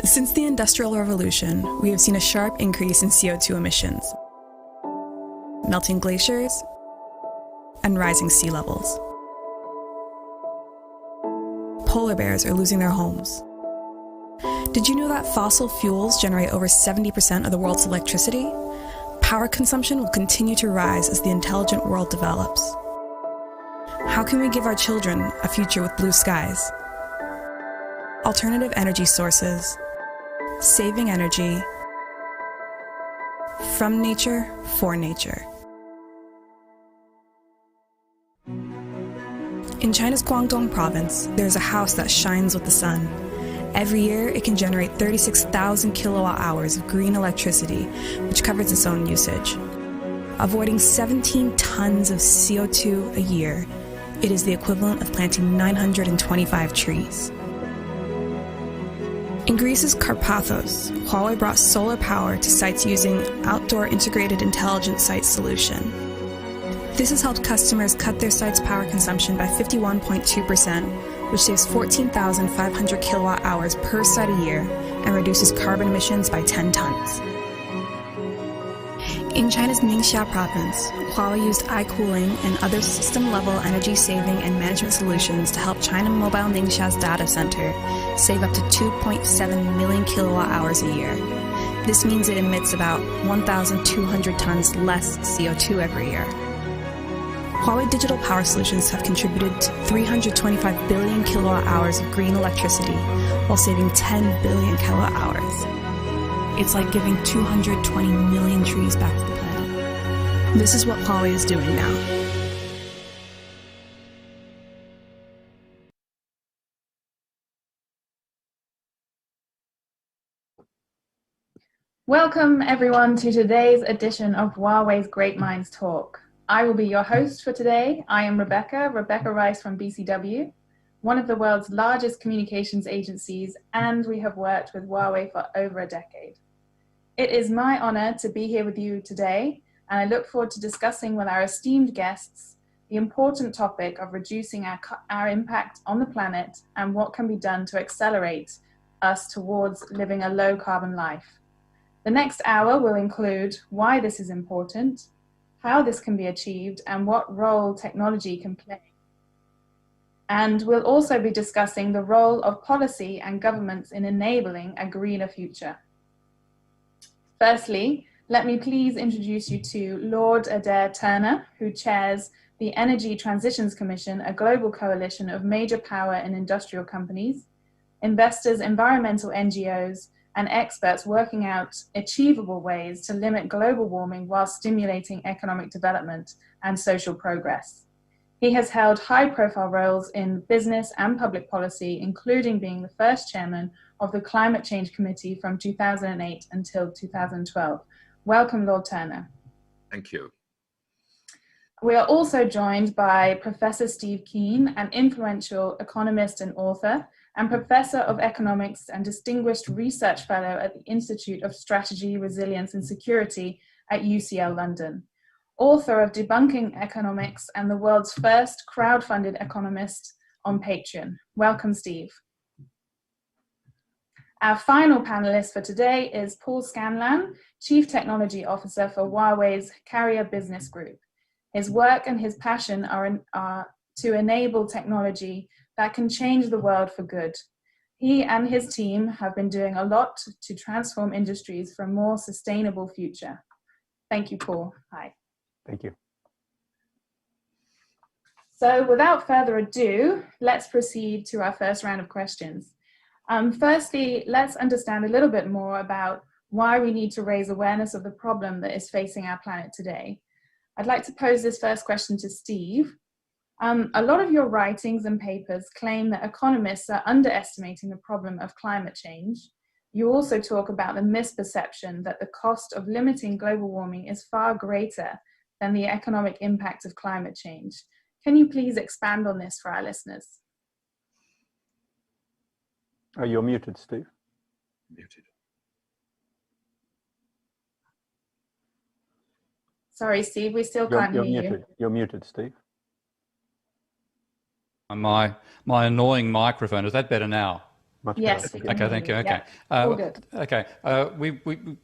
Since the Industrial Revolution, we have seen a sharp increase in CO2 emissions, melting glaciers, and rising sea levels. Polar bears are losing their homes. Did you know that fossil fuels generate over 70% of the world's electricity? Power consumption will continue to rise as the intelligent world develops. How can we give our children a future with blue skies? Alternative energy sources, saving energy, from nature, for nature. In China's Guangdong province, there is a house that shines with the sun. Every year, it can generate 36,000 kilowatt hours of green electricity, which covers its own usage. Avoiding 17 tons of CO2 a year, it is the equivalent of planting 925 trees. In Greece's Karpathos, Huawei brought solar power to sites using Outdoor Integrated Intelligent Site Solution. This has helped customers cut their site's power consumption by 51.2%, which saves 14,500 kilowatt hours per site a year and reduces carbon emissions by 10 tons. In China's Ningxia province, Huawei used iCooling and other system-level energy-saving and management solutions to help China Mobile Ningxia's data center save up to 2.7 million kilowatt hours a year. This means it emits about 1,200 tons less CO2 every year. Huawei Digital Power Solutions have contributed to 325 billion kilowatt hours of green electricity while saving 10 billion kilowatt hours. It's like giving 220 million trees back to the planet. This is what Huawei is doing now. Welcome everyone to today's edition of Huawei's Great Minds Talk. I will be your host for today. I am Rebecca Rice from BCW, one of the world's largest communications agencies, and we have worked with Huawei for over a decade. It is my honor to be here with you today, and I look forward to discussing with our esteemed guests the important topic of reducing our impact on the planet and what can be done to accelerate us towards living a low carbon life. The next hour will include why this is important, how this can be achieved, and what role technology can play. And we'll also be discussing the role of policy and governments in enabling a greener future. Firstly, let me please introduce you to Lord Adair Turner, who chairs the Energy Transitions Commission, a global coalition of major power and industrial companies, investors, environmental NGOs, and experts working out achievable ways to limit global warming while stimulating economic development and social progress. He has held high-profile roles in business and public policy, including being the first chairman of the Climate Change Committee from 2008 until 2012. Welcome, Lord Turner. Thank you. We are also joined by Professor Steve Keen, an influential economist and author, and Professor of Economics and Distinguished Research Fellow at the Institute of Strategy, Resilience and Security at UCL London. Author of Debunking Economics and the world's first crowd-funded economist on Patreon. Welcome, Steve. Our final panelist for today is Paul Scanlan, Chief Technology Officer for Huawei's Carrier Business Group. His work and his passion are to enable technology that can change the world for good. He and his team have been doing a lot to transform industries for a more sustainable future. Thank you, Paul. Hi. Thank you. So without further ado, let's proceed to our first round of questions. Firstly, let's understand a little bit more about why we need to raise awareness of the problem that is facing our planet today. I'd like to pose this first question to Steve. A lot of your writings and papers claim that economists are underestimating the problem of climate change. You also talk about the misperception that the cost of limiting global warming is far greater than the economic impact of climate change. Can you please expand on this for our listeners? You're muted, Steve. Muted. Sorry, Steve, we still can't hear you. You're muted, Steve. My annoying microphone. Is that better now? Much Yes, better. we can Okay, hear thank you. you. Okay. Yeah, all good. Okay.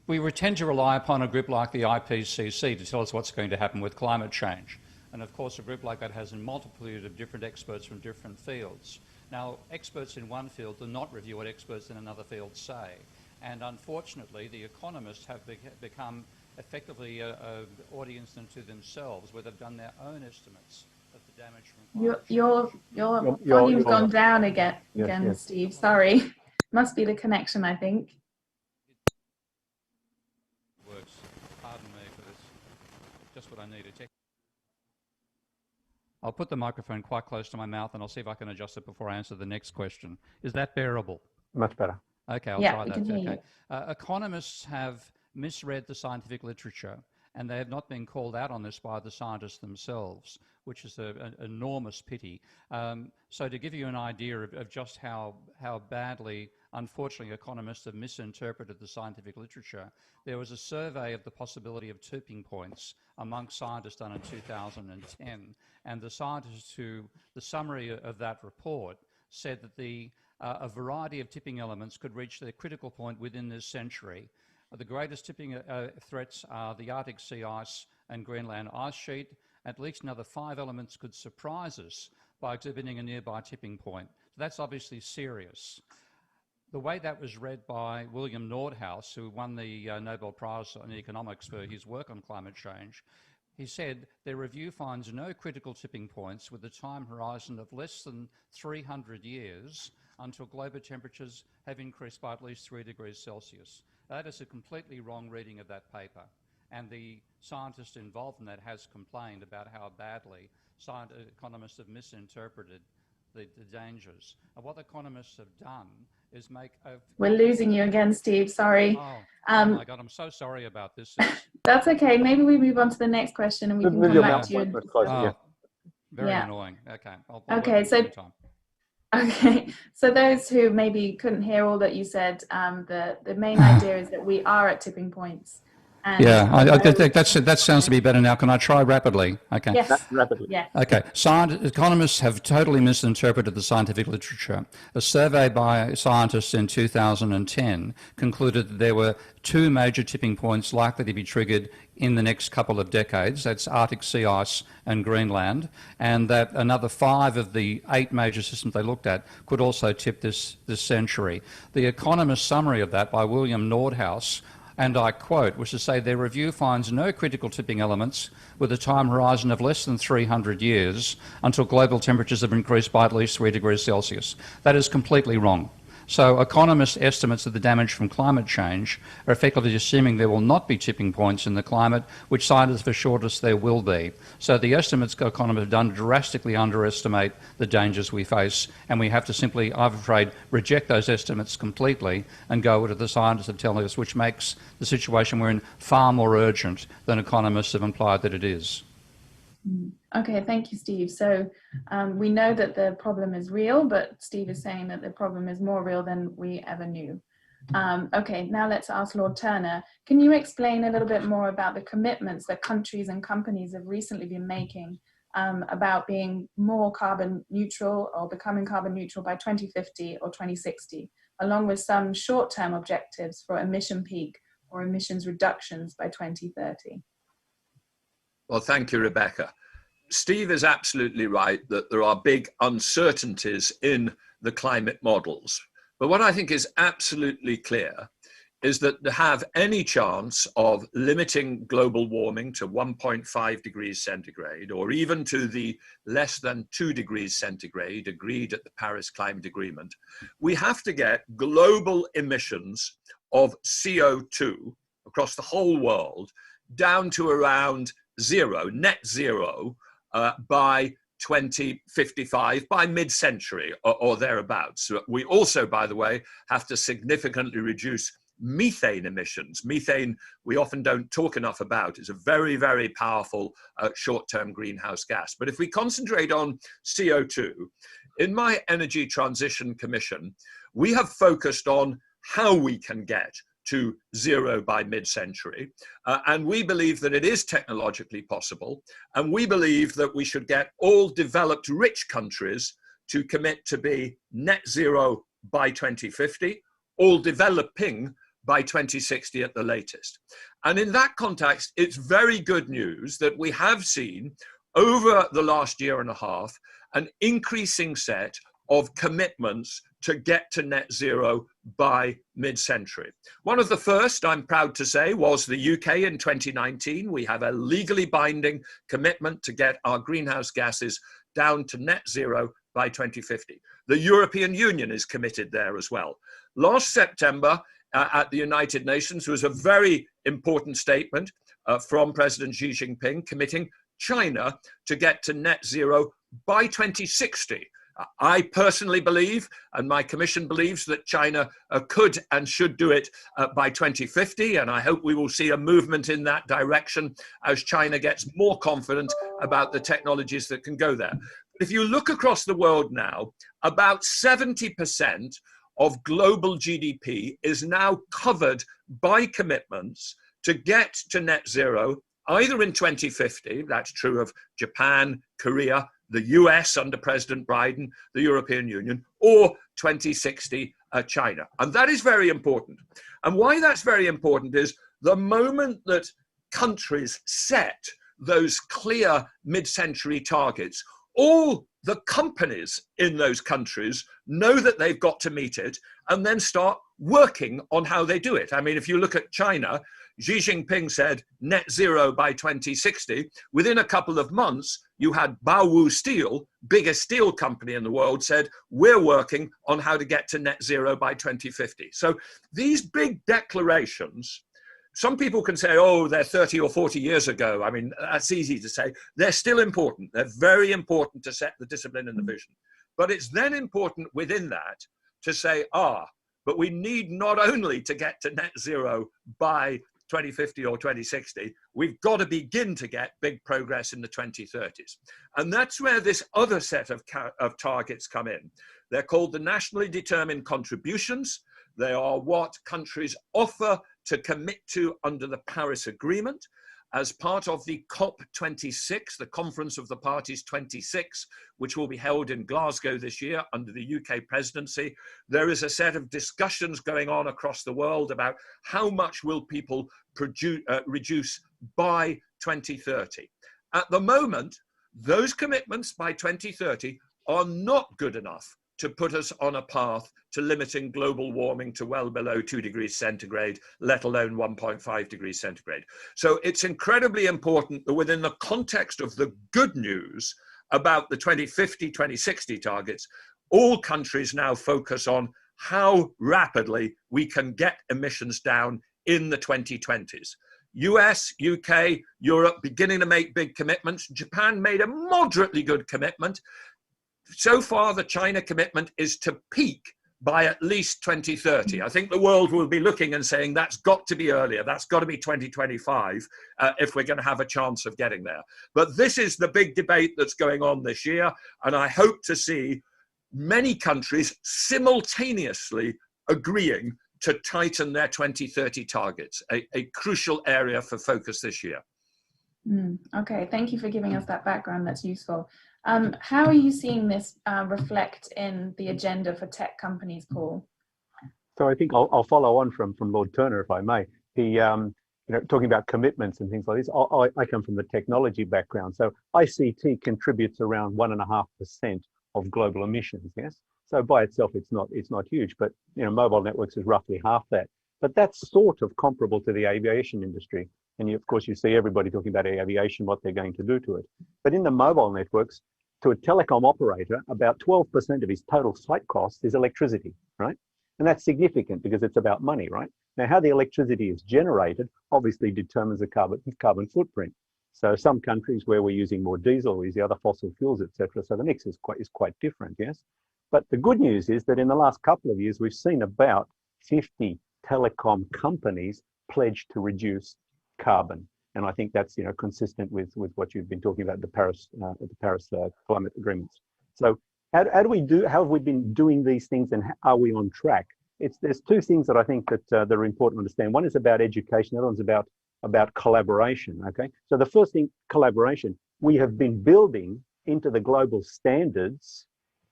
We tend to rely upon a group like the IPCC to tell us what's going to happen with climate change. And of course, a group like that has a multitude of different experts from different fields. Now, experts in one field do not review what experts in another field say. And unfortunately, the economists have become effectively an audience unto themselves, where they've done their own estimates of the damage from climate change. Your volume's gone down again, Steve. Sorry. Must be the connection, I think. Works. Pardon me for this. Just what I needed. I'll put the microphone quite close to my mouth and I'll see if I can adjust it before I answer the next question. Is that bearable? Much better. Okay, I'll try that. Can hear okay. you. Economists have misread the scientific literature, and they have not been called out on this by the scientists themselves, which is an enormous pity. So to give you an idea of just how badly, unfortunately, economists have misinterpreted the scientific literature, there was a survey of the possibility of tipping points amongst scientists done in 2010, and the scientists the summary of that report said that a variety of tipping elements could reach their critical point within this century. The greatest tipping threats are the Arctic sea ice and Greenland ice sheet. At least another 5 elements could surprise us by exhibiting a nearby tipping point. So that's obviously serious. The way that was read by William Nordhaus, who won the Nobel Prize in Economics for his work on climate change, he said their review finds no critical tipping points with a time horizon of less than 300 years until global temperatures have increased by at least 3 degrees Celsius. That is a completely wrong reading of that paper. And the scientist involved in that has complained about how badly economists have misinterpreted the dangers. And what the economists have done is make a... We're losing you again, Steve. Sorry. Oh my God, I'm so sorry about this. That's okay. Maybe we move on to the next question and we can come back to you. Very annoying. Okay. I'll okay, so time. Okay, so those who maybe couldn't hear all that you said, the main idea is that we are at tipping points. And I think that sounds to be better now. Can I try rapidly? Okay. Yes. Rapidly. Yes. Okay. Economists have totally misinterpreted the scientific literature. A survey by scientists in 2010 concluded that there were 2 major tipping points likely to be triggered in the next couple of decades. That's Arctic sea ice and Greenland, and that another 5 of the 8 major systems they looked at could also tip this century. The Economist summary of that by William Nordhaus, and I quote, was to say their review finds no critical tipping elements with a time horizon of less than 300 years until global temperatures have increased by at least 3 degrees Celsius. That is completely wrong. So economists' estimates of the damage from climate change are effectively assuming there will not be tipping points in the climate, which scientists have assured us there will be. So the estimates economists have done drastically underestimate the dangers we face, and we have to simply, I'm afraid, reject those estimates completely and go with the scientists have telling us, which makes the situation we're in far more urgent than economists have implied that it is. Okay, thank you, Steve. So we know that the problem is real, but Steve is saying that the problem is more real than we ever knew. Okay, now let's ask Lord Turner. Can you explain a little bit more about the commitments that countries and companies have recently been making about being more carbon neutral or becoming carbon neutral by 2050 or 2060, along with some short-term objectives for emission peak or emissions reductions by 2030? Well, thank you, Rebecca. Steve is absolutely right that there are big uncertainties in the climate models. But what I think is absolutely clear is that to have any chance of limiting global warming to 1.5 degrees centigrade, or even to the less than 2 degrees centigrade agreed at the Paris Climate Agreement, we have to get global emissions of CO2 across the whole world down to around zero, net zero, by 2055, by mid-century or thereabouts. We also, by the way, have to significantly reduce methane emissions. Methane, we often don't talk enough about. It's a very, very powerful short-term greenhouse gas. But if we concentrate on CO2, in my Energy Transition Commission, we have focused on how we can get to zero by mid-century. And we believe that it is technologically possible. And we believe that we should get all developed rich countries to commit to be net zero by 2050, all developing by 2060 at the latest. And in that context, it's very good news that we have seen over the last year and a half an increasing set of commitments to get to net zero by mid-century. One of the first, I'm proud to say, was the UK in 2019. We have a legally binding commitment to get our greenhouse gases down to net zero by 2050. The European Union is committed there as well. Last September at the United Nations was a very important statement from President Xi Jinping committing China to get to net zero by 2060. I personally believe, and my commission believes, that China could and should do it by 2050, and I hope we will see a movement in that direction as China gets more confident about the technologies that can go there. If you look across the world now, about 70% of global GDP is now covered by commitments to get to net zero, either in 2050, that's true of Japan, Korea, the US under President Biden, the European Union, or 2060 China. And that is very important. And why that's very important is the moment that countries set those clear mid-century targets, all the companies in those countries know that they've got to meet it and then start working on how they do it. I mean, if you look at China, Xi Jinping said net zero by 2060. Within a couple of months, you had Baowu Steel, biggest steel company in the world, said, we're working on how to get to net zero by 2050. So these big declarations, some people can say, oh, they're 30 or 40 years ago. I mean, that's easy to say. They're still important. They're very important to set the discipline and the vision. But it's then important within that to say, but we need not only to get to net zero by 2050 or 2060, we've got to begin to get big progress in the 2030s. And that's where this other set of targets come in. They're called the nationally determined contributions. They are what countries offer to commit to under the Paris Agreement. As part of the COP26, the Conference of the Parties 26, which will be held in Glasgow this year under the UK presidency, there is a set of discussions going on across the world about how much will people reduce by 2030. At the moment, those commitments by 2030 are not good enough to put us on a path to limiting global warming to well below 2 degrees centigrade, let alone 1.5 degrees centigrade. So it's incredibly important that within the context of the good news about the 2050, 2060 targets, all countries now focus on how rapidly we can get emissions down in the 2020s. US, UK, Europe beginning to make big commitments. Japan made a moderately good commitment. So far, the China commitment is to peak by at least 2030. I think the world will be looking and saying that's got to be earlier. That's got to be 2025 if we're going to have a chance of getting there. But this is the big debate that's going on this year. And I hope to see many countries simultaneously agreeing to tighten their 2030 targets, a crucial area for focus this year. Okay, thank you for giving us that background. That's useful. How are you seeing this reflect in the agenda for tech companies, Paul? So I think I'll follow on from Lord Turner, if I may. He, talking about commitments and things like this. I come from the technology background, so ICT contributes around 1.5% of global emissions. Yes, so by itself it's not huge, but mobile networks is roughly half that. But that's sort of comparable to the aviation industry. And of course, you see everybody talking about aviation, what they're going to do to it. But in the mobile networks, to a telecom operator, about 12% of his total site cost is electricity, right? And that's significant because it's about money, right? Now, how the electricity is generated obviously determines the carbon footprint. So some countries where we're using more diesel, we use the other fossil fuels, etc. So the mix is quite different, yes? But the good news is that in the last couple of years, we've seen about 50 telecom companies pledge to reduce carbon, and I think that's consistent with what you've been talking about, the Paris climate agreements. So how have we been doing these things, and are we on track? There's two things that I think that are important to understand. One is about education, the other one's about collaboration. Okay, so the first thing, collaboration. We have been building into the global standards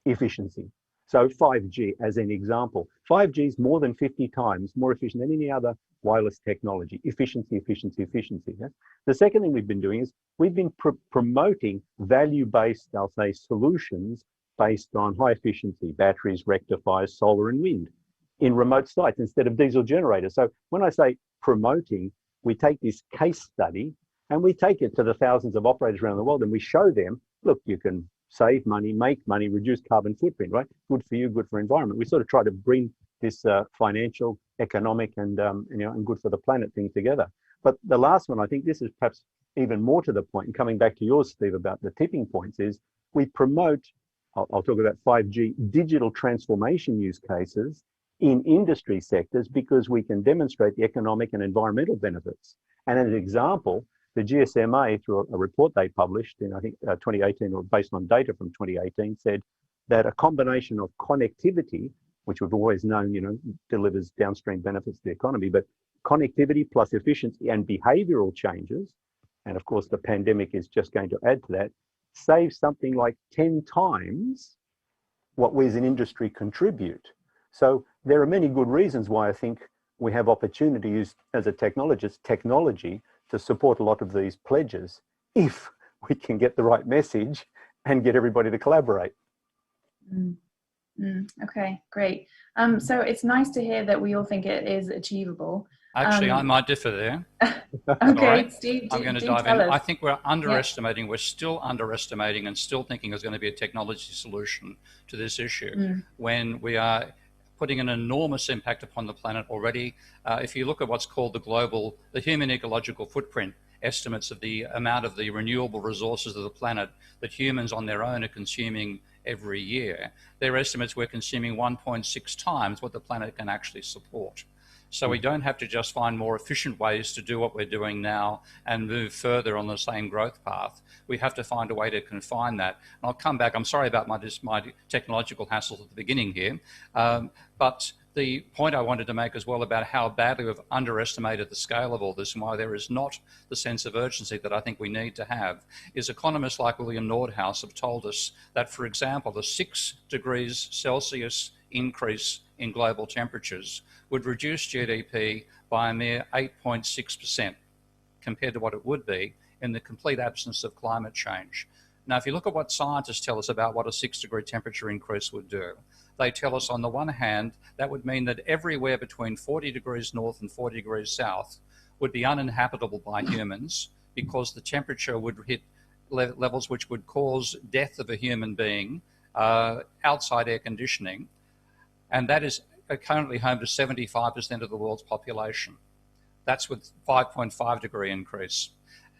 efficiency. So 5G as an example, 5G is more than 50 times more efficient than any other wireless technology. Efficiency, efficiency, efficiency. Yeah? The second thing we've been doing is we've been promoting value-based, I'll say, solutions based on high efficiency, batteries, rectifiers, solar and wind in remote sites instead of diesel generators. So when I say promoting, we take this case study and we take it to the thousands of operators around the world and we show them, look, you can save money, make money, reduce carbon footprint, right? Good for you, good for environment. We sort of try to bring this financial, economic, and and good for the planet thing together. But the last one, I think this is perhaps even more to the point, and coming back to yours, Steve, about the tipping points, is we promote, I'll talk about 5G, digital transformation use cases in industry sectors because we can demonstrate the economic and environmental benefits. And as an example, the GSMA, through a report they published in, I think, 2018, or based on data from 2018, said that a combination of connectivity, which we've always known, delivers downstream benefits to the economy, but connectivity plus efficiency and behavioral changes, and of course the pandemic is just going to add to that, saves something like 10 times what we as an industry contribute. So there are many good reasons why I think we have opportunity to use, as a technologist, technology to support a lot of these pledges if we can get the right message and get everybody to collaborate. Okay, great. So it's nice to hear that we all think it is achievable. Actually, I might differ there. Okay, Steve, I'm going to dive in. I think we're underestimating, we're still underestimating and still thinking there's going to be a technology solution to this issue when we are putting an enormous impact upon the planet already. If you look at what's called the human ecological footprint estimates of the amount of the renewable resources of the planet that humans on their own are consuming every year, their estimates we're consuming 1.6 times what the planet can actually support. So we don't have to just find more efficient ways to do what we're doing now and move further on the same growth path. We have to find a way to confine that. And I'll come back. I'm sorry about my technological hassles at the beginning here. But the point I wanted to make as well about how badly we've underestimated the scale of all this and why there is not the sense of urgency that I think we need to have is economists like William Nordhaus have told us that, for example, the 6 degrees Celsius increase in global temperatures would reduce GDP by a mere 8.6% compared to what it would be in the complete absence of climate change. Now, if you look at what scientists tell us about what a 6-degree temperature increase would do, they tell us on the one hand, that would mean that everywhere between 40 degrees north and 40 degrees south would be uninhabitable by humans because the temperature would hit levels which would cause death of a human being outside air conditioning. And that is currently home to 75% of the world's population. That's with 5.5 degree increase.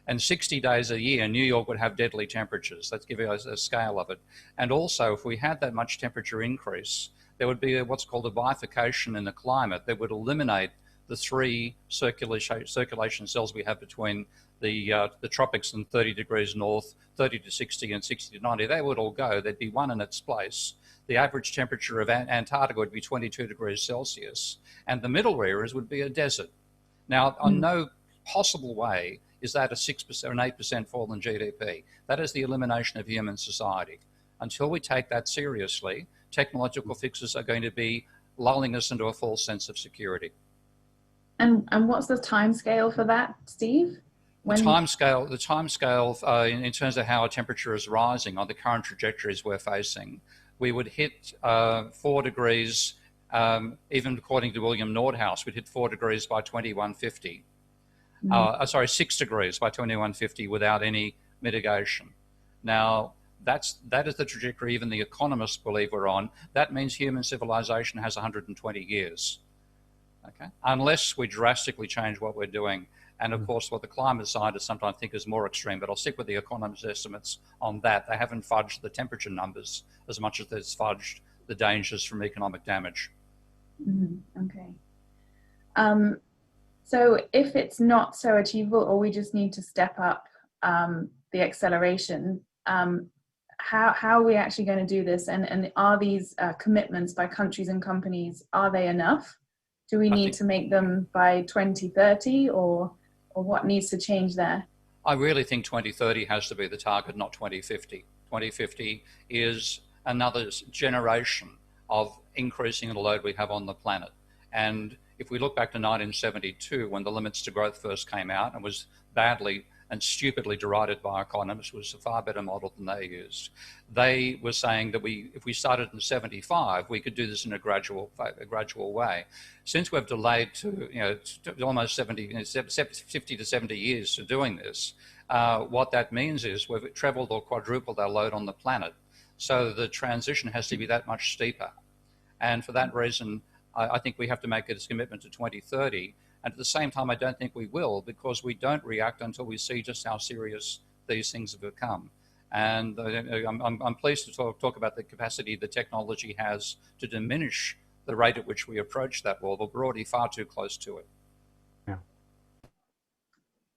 And 60 days a year, New York would have deadly temperatures. Let's give you a scale of it. And also, if we had that much temperature increase, there would be what's called a bifurcation in the climate that would eliminate the 3 circulation cells we have between the tropics and 30 degrees north, 30 to 60 and 60 to 90. They would all go. There'd be one in its place. The average temperature of Antarctica would be 22 degrees Celsius, and the middle areas would be a desert. Now, on no possible way is that a 6% or an 8% fall in GDP. That is the elimination of human society. Until we take that seriously, technological fixes are going to be lulling us into a false sense of security. And what's the time scale for that, Steve? The time scale in terms of how our temperature is rising on the current trajectories we're facing, we would hit 4 degrees, even according to William Nordhaus, we'd hit 4 degrees by 2150. 6 degrees by 2150 without any mitigation. Now, that is the trajectory even the economists believe we're on. That means human civilization has 120 years, okay? Unless we drastically change what we're doing. And of course, what the climate scientists sometimes think is more extreme, but I'll stick with the economists' estimates on that. They haven't fudged the temperature numbers as much as they've fudged the dangers from economic damage. Okay. So if it's not so achievable, or we just need to step up the acceleration, how are we actually going to do this? And are these commitments by countries and companies, are they enough? Do we need to make them by 2030, or what needs to change there? I really think 2030 has to be the target, not 2050. 2050 is another generation of increasing the load we have on the planet. And if we look back to 1972, when the limits to growth first came out and was badly and stupidly derided by economists, was a far better model than they used. They were saying that if we started in 75, we could do this in a gradual way. Since we've delayed to almost 50 to 70 years to doing this, what that means is we've trebled or quadrupled our load on the planet. So the transition has to be that much steeper. And for that reason, I think we have to make this commitment to 2030. And at the same time, I don't think we will, because we don't react until we see just how serious these things have become. And I'm pleased to talk about the capacity the technology has to diminish the rate at which we approach that wall, but we're already far too close to it. Yeah.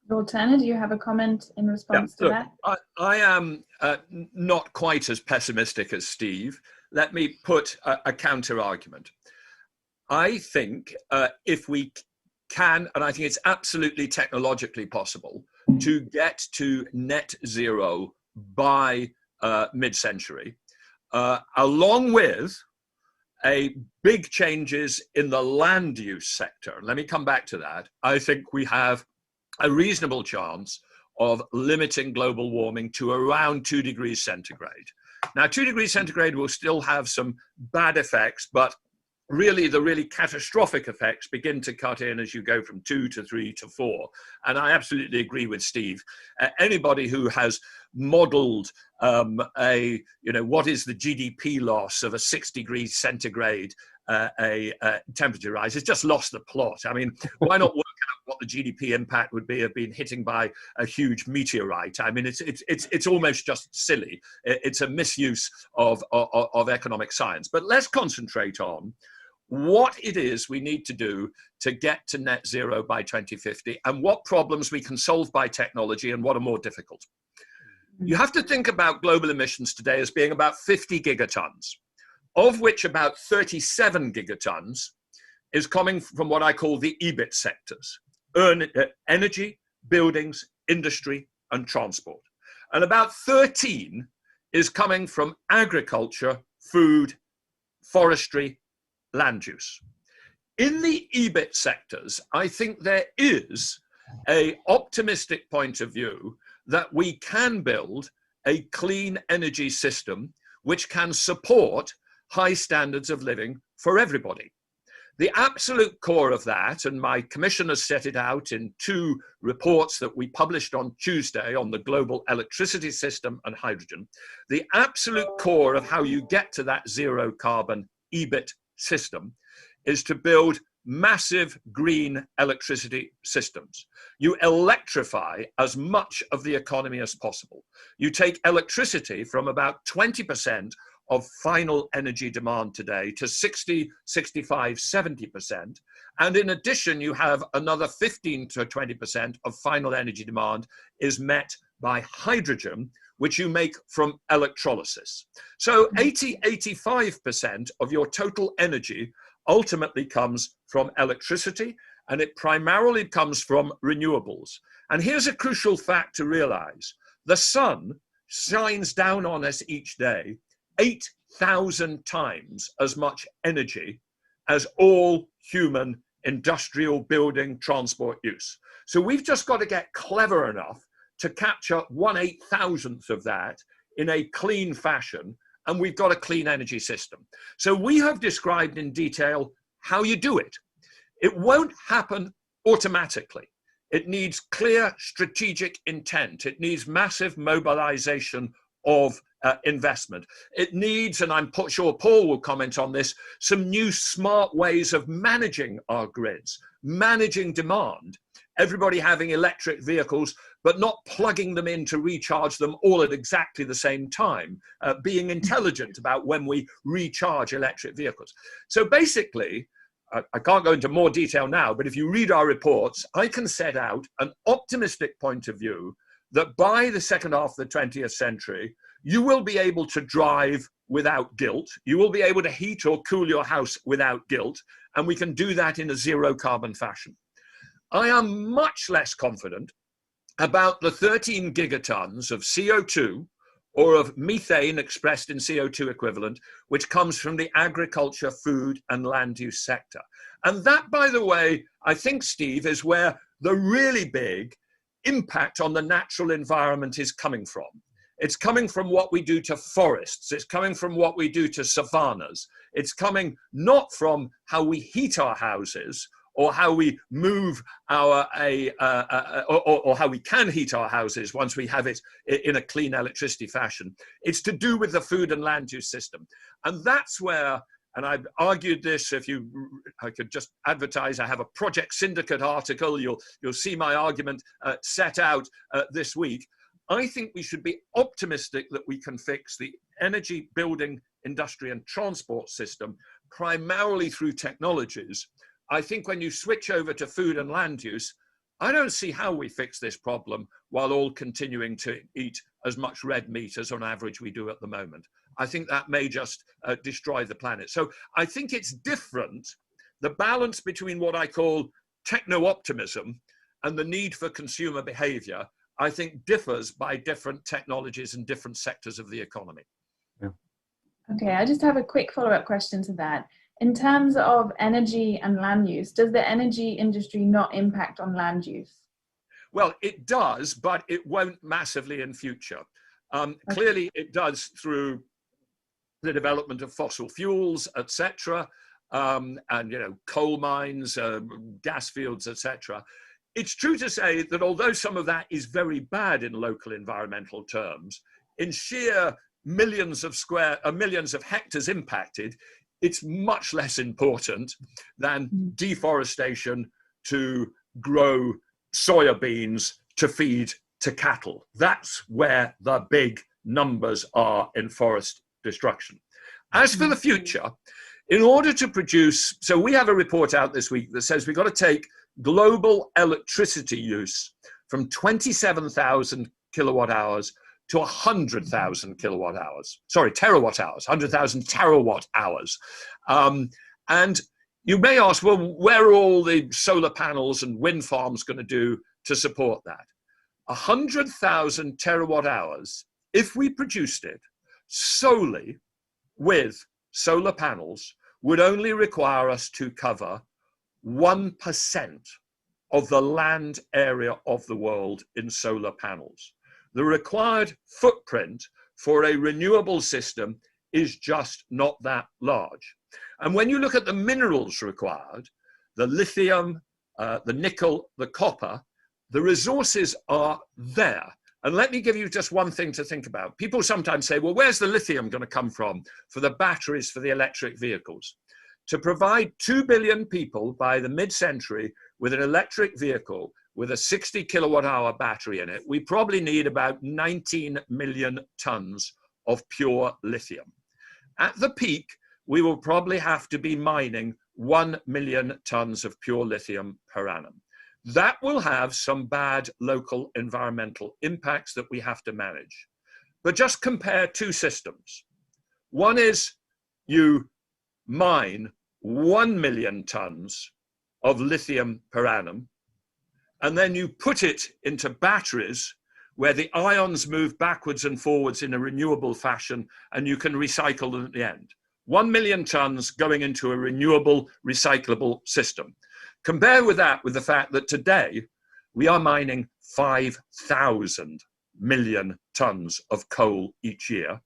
Lord Turner, do you have a comment in response to that? I am not quite as pessimistic as Steve. Let me put a counter argument. I think if we can, and I think it's absolutely technologically possible, to get to net zero by mid-century, along with big changes in the land use sector. Let me come back to that. I think we have a reasonable chance of limiting global warming to around 2 degrees centigrade. Now, 2 degrees centigrade will still have some bad effects, but really the really catastrophic effects begin to cut in as you go from 2 to 3 to 4. And I absolutely agree with Steve. Anybody who has modeled what is the GDP loss of a 6 degrees centigrade temperature rise has just lost the plot. I mean, why not work out what the GDP impact would be of being hit by a huge meteorite? I mean, it's almost just silly. It's a misuse of economic science. But let's concentrate on what it is we need to do to get to net zero by 2050 and what problems we can solve by technology and what are more difficult. You have to think about global emissions today as being about 50 gigatons, of which about 37 gigatons is coming from what I call the EBIT sectors: energy, buildings, industry, and transport. And about 13 is coming from agriculture, food, forestry, land use. In the EBIT sectors, I think there is an optimistic point of view that we can build a clean energy system which can support high standards of living for everybody. The absolute core of that, and my commissioner set it out in 2 reports that we published on Tuesday on the global electricity system and hydrogen, the absolute core of how you get to that zero carbon EBIT system is to build massive green electricity systems. You electrify as much of the economy as possible. You take electricity from about 20% of final energy demand today to 60, 65, 70%. And in addition, you have another 15 to 20% of final energy demand is met by hydrogen, which you make from electrolysis. So 80, 85% of your total energy ultimately comes from electricity, and it primarily comes from renewables. And here's a crucial fact to realize. The sun shines down on us each day 8,000 times as much energy as all human industrial building transport use. So we've just got to get clever enough to capture 1/8,000th of that in a clean fashion, and we've got a clean energy system. So we have described in detail how you do it. It won't happen automatically. It needs clear strategic intent. It needs massive mobilization of investment. It needs, and I'm sure Paul will comment on this, some new smart ways of managing our grids, managing demand. Everybody having electric vehicles, but not plugging them in to recharge them all at exactly the same time, being intelligent about when we recharge electric vehicles. So basically, I can't go into more detail now, but if you read our reports, I can set out an optimistic point of view that by the second half of the 20th century, you will be able to drive without guilt. You will be able to heat or cool your house without guilt, and we can do that in a zero carbon fashion. I am much less confident about the 13 gigatons of CO2 or of methane expressed in CO2 equivalent, which comes from the agriculture, food, and land use sector. And that, by the way, I think, Steve, is where the really big impact on the natural environment is coming from. It's coming from what we do to forests. It's coming from what we do to savannas. It's coming not from how we heat our houses or how we move our, or how we can heat our houses once we have it in a clean electricity fashion. It's to do with the food and land use system. And that's where, and I've argued this, I could just advertise, I have a Project Syndicate article, you'll see my argument set out this week. I think we should be optimistic that we can fix the energy, building, industry, and transport system primarily through technologies. I think when you switch over to food and land use, I don't see how we fix this problem while all continuing to eat as much red meat as on average we do at the moment. I think that may just destroy the planet. So I think it's different, the balance between what I call techno-optimism and the need for consumer behavior, I think differs by different technologies and different sectors of the economy. Yeah. Okay, I just have a quick follow-up question to that. In terms of energy and land use, does the energy industry not impact on land use? Well, it does, but it won't massively in future. Okay. Clearly, it does through the development of fossil fuels, etc., and coal mines, gas fields, etc. It's true to say that although some of that is very bad in local environmental terms, in sheer millions of hectares impacted, it's much less important than deforestation to grow soya beans to feed to cattle. That's where the big numbers are in forest destruction. As for the future, in order to produce, so we have a report out this week that says we've got to take global electricity use from 27,000 kilowatt hours to 100,000 kilowatt hours. Sorry, terawatt hours, 100,000 terawatt hours. And you may ask, well, where are all the solar panels and wind farms going to do to support that? 100,000 terawatt hours, if we produced it solely with solar panels, would only require us to cover 1% of the land area of the world in solar panels. The required footprint for a renewable system is just not that large. And when you look at the minerals required, the lithium, the nickel, the copper, the resources are there. And let me give you just one thing to think about. People sometimes say, well, where's the lithium going to come from for the batteries for the electric vehicles? To provide 2 billion people by the mid-century with an electric vehicle with a 60 kilowatt hour battery in it, we probably need about 19 million tons of pure lithium. At the peak, we will probably have to be mining 1 million tons of pure lithium per annum. That will have some bad local environmental impacts that we have to manage. But just compare two systems. One is you mine 1 million tons of lithium per annum, and then you put it into batteries where the ions move backwards and forwards in a renewable fashion, and you can recycle them at the end. 1 million tons going into a renewable, recyclable system. Compare with that with the fact that today we are mining 5,000 million tons of coal each year.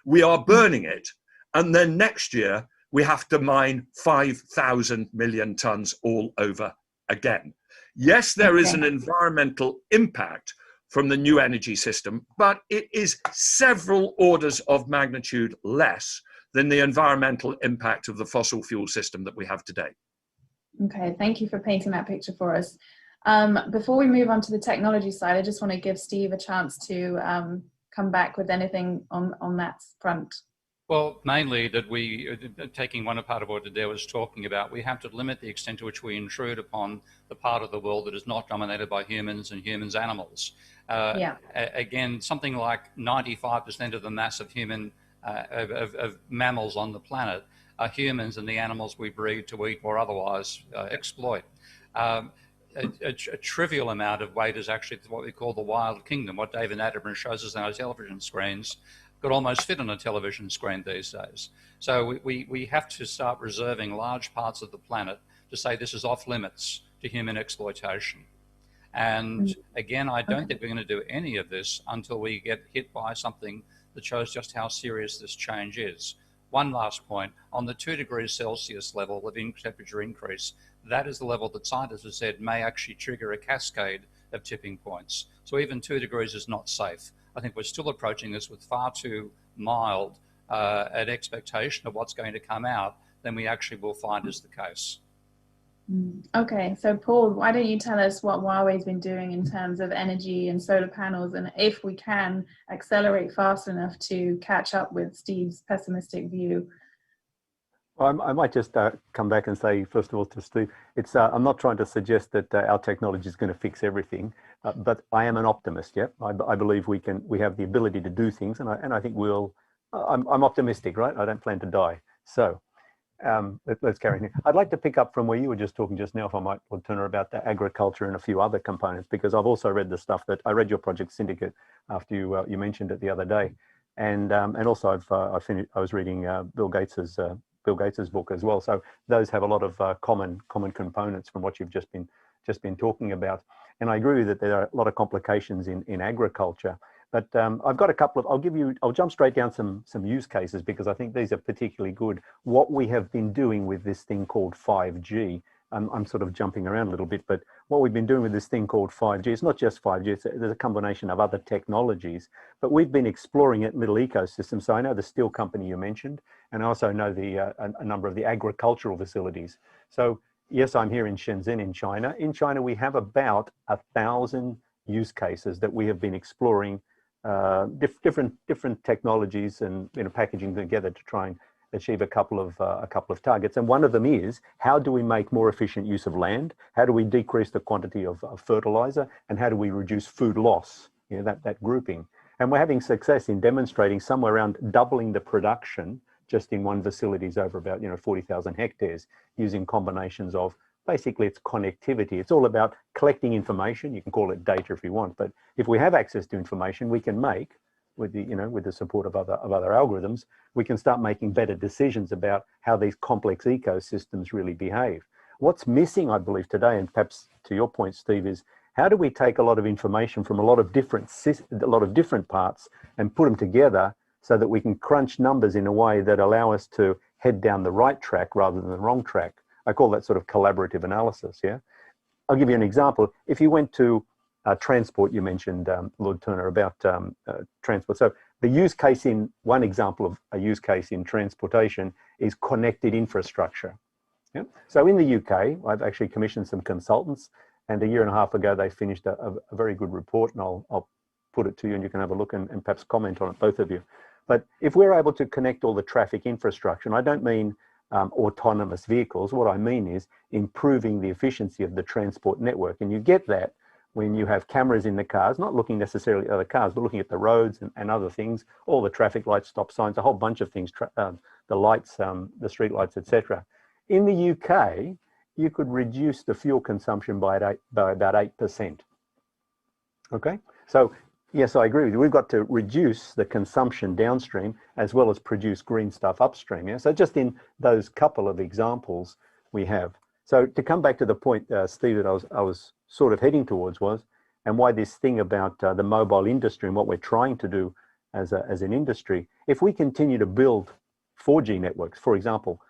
We are burning it, and then next year we have to mine 5,000 million tons all over again. Yes, there is an environmental impact from the new energy system, but it is several orders of magnitude less than the environmental impact of the fossil fuel system that we have today. Okay, thank you for painting that picture for us. Before we move on to the technology side, I just want to give Steve a chance to come back with anything on that front. Well, mainly that we, taking one part of what Adair was talking about, we have to limit the extent to which we intrude upon the part of the world that is not dominated by humans and humans animals. Again, something like 95% of the mass of of mammals on the planet are humans and the animals we breed to eat or otherwise exploit. a trivial amount of weight is actually what we call the wild kingdom. What David Attenborough shows us on our television screens could almost fit on a television screen these days. So we have to start reserving large parts of the planet to say this is off limits to human exploitation. And again, I don't think we're going to do any of this until we get hit by something that shows just how serious this change is. One last point, on the 2 degrees Celsius level of temperature increase, that is the level that scientists have said may actually trigger a cascade of tipping points. So even 2 degrees is not safe. I think we're still approaching this with far too mild an expectation of what's going to come out than we actually will find is the case. Okay, so Paul, why don't you tell us what Huawei's been doing in terms of energy and solar panels, and if we can accelerate fast enough to catch up with Steve's pessimistic view? I might just come back and say, first of all, to Steve, it's I'm not trying to suggest that our technology is going to fix everything, but I am an optimist. Yeah, I believe we have the ability to do things, and I think I'm optimistic, right? I don't plan to die. So let's carry on. I'd like to pick up from where you were just talking just now, if I might, Lord Turner, about the agriculture and a few other components, because I've also read the stuff that I read your Project Syndicate after you mentioned it the other day, and also I was reading Bill Gates's book as well. So those have a lot of common components from what you've just been talking about. And I agree that there are a lot of complications in agriculture. But I've got a couple of, I'll jump straight down some use cases, because I think these are particularly good. What we have been doing with this thing called 5G, I'm sort of jumping around a little bit, but what we've been doing with this thing called 5G, it's not just 5G, there's a combination of other technologies, but we've been exploring it in little ecosystems. So I know the steel company you mentioned, and I also know a number of the agricultural facilities. So yes, I'm here in Shenzhen in China. In China, we have about 1,000 use cases that we have been exploring, different technologies, and packaging together to try and achieve a couple of targets. And one of them is, how do we make more efficient use of land? How do we decrease the quantity of fertilizer? And how do we reduce food loss? That grouping. And we're having success in demonstrating somewhere around doubling the production just in one facilities over about 40,000 hectares, using combinations of, basically it's connectivity. It's all about collecting information. You can call it data if you want, but if we have access to information, we can make, with the support of other algorithms, we can start making better decisions about how these complex ecosystems really behave. What's missing, I believe, today, and perhaps to your point, Steve, is how do we take a lot of information from a lot of different parts and put them together so that we can crunch numbers in a way that allow us to head down the right track rather than the wrong track? I call that sort of collaborative analysis. Yeah, I'll give you an example. If you went to transport, you mentioned, Lord Turner, about transport. So the use case one example of a use case in transportation is connected infrastructure. Yeah? So in the UK, I've actually commissioned some consultants, and a year and a half ago, they finished a very good report, and I'll put it to you and you can have a look and perhaps comment on it, both of you. But if we're able to connect all the traffic infrastructure, and I don't mean autonomous vehicles, what I mean is improving the efficiency of the transport network. And you get that when you have cameras in the cars, not looking necessarily at other cars, but looking at the roads and other things, all the traffic lights, stop signs, a whole bunch of things, the lights, the street lights, etc. In the UK, you could reduce the fuel consumption by about 8%. Okay, so yes, I agree with you. We've got to reduce the consumption downstream as well as produce green stuff upstream. Yeah, so just in those couple of examples we have. So to come back to the point, Steve, that I was sort of heading towards was, and why this thing about the mobile industry and what we're trying to do as an industry, if we continue to build 4G networks, for example,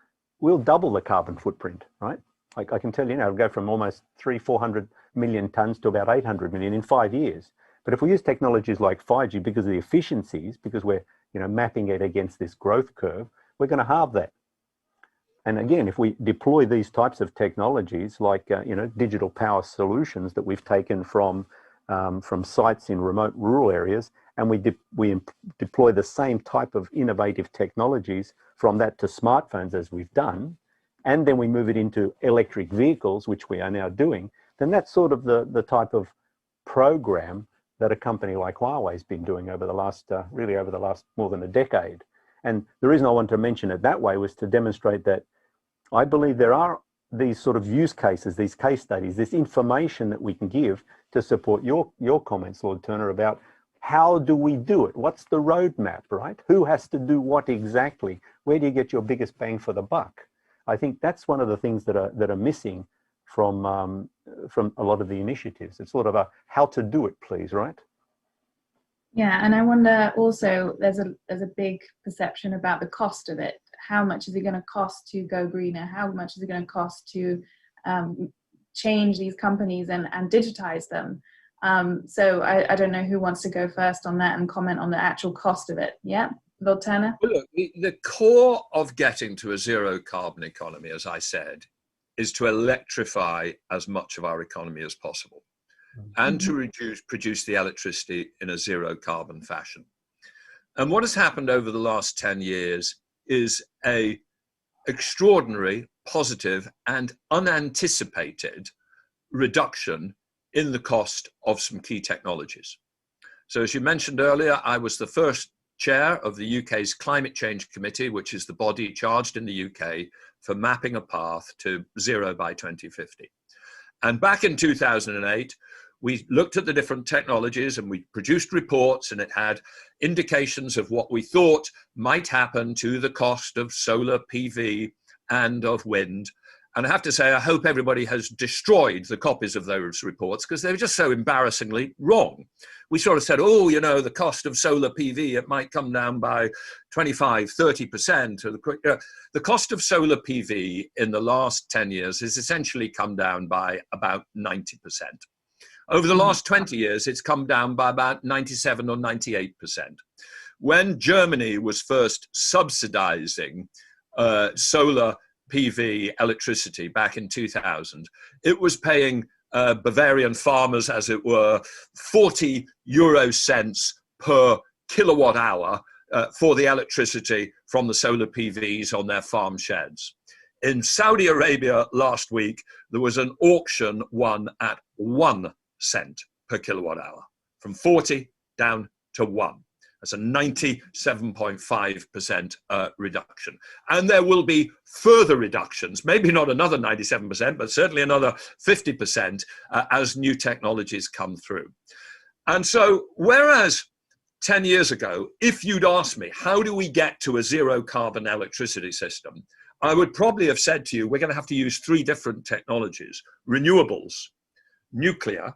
we'll double the carbon footprint, right? Like I can tell you now, it'll go from almost 400 million tons to about 800 million in 5 years. But if we use technologies like 5G, because of the efficiencies, because we're mapping it against this growth curve, we're going to halve that. And again, if we deploy these types of technologies like digital power solutions that we've taken from sites in remote rural areas, and we deploy the same type of innovative technologies from that to smartphones as we've done, and then we move it into electric vehicles, which we are now doing, then that's sort of the type of program that a company like Huawei has been doing over the last more than a decade. And the reason I want to mention it that way was to demonstrate that I believe there are these sort of use cases, these case studies, this information that we can give to support your comments, Lord Turner, about how do we do it? What's the roadmap, right? Who has to do what exactly? Where do you get your biggest bang for the buck? I think that's one of the things that are missing from a lot of the initiatives. It's sort of a how to do it, please, right? Yeah, and I wonder also, there's a big perception about the cost of it. How much is it going to cost to go greener? How much is it going to cost to change these companies and digitize them? So I don't know who wants to go first on that and comment on the actual cost of it. Yeah, Lord Turner? Well, look, the core of getting to a zero carbon economy, as I said, is to electrify as much of our economy as possible and to produce the electricity in a zero carbon fashion. And what has happened over the last 10 years is a extraordinary, positive, and unanticipated reduction in the cost of some key technologies. So as you mentioned earlier, I was the first chair of the UK's Climate Change Committee, which is the body charged in the UK for mapping a path to zero by 2050. And back in 2008, we looked at the different technologies and we produced reports, and it had indications of what we thought might happen to the cost of solar PV and of wind. And I have to say, I hope everybody has destroyed the copies of those reports because they were just so embarrassingly wrong. We sort of said, oh, you know, the cost of solar PV, it might come down by 25, 30%. The cost of solar PV in the last 10 years has essentially come down by about 90%. Over the last 20 years, it's come down by about 97 or 98%. When Germany was first subsidizing solar PV electricity back in 2000, it was paying Bavarian farmers, as it were, 40 euro cents per kilowatt hour for the electricity from the solar PVs on their farm sheds. In Saudi Arabia last week, there was an auction won at 1 cent per kilowatt hour, from 40 down to 1. That's a 97.5% reduction. And there will be further reductions, maybe not another 97%, but certainly another 50% as new technologies come through. And so, whereas 10 years ago, if you'd asked me, how do we get to a zero carbon electricity system? I would probably have said to you, we're going to have to use 3 different technologies: renewables, nuclear,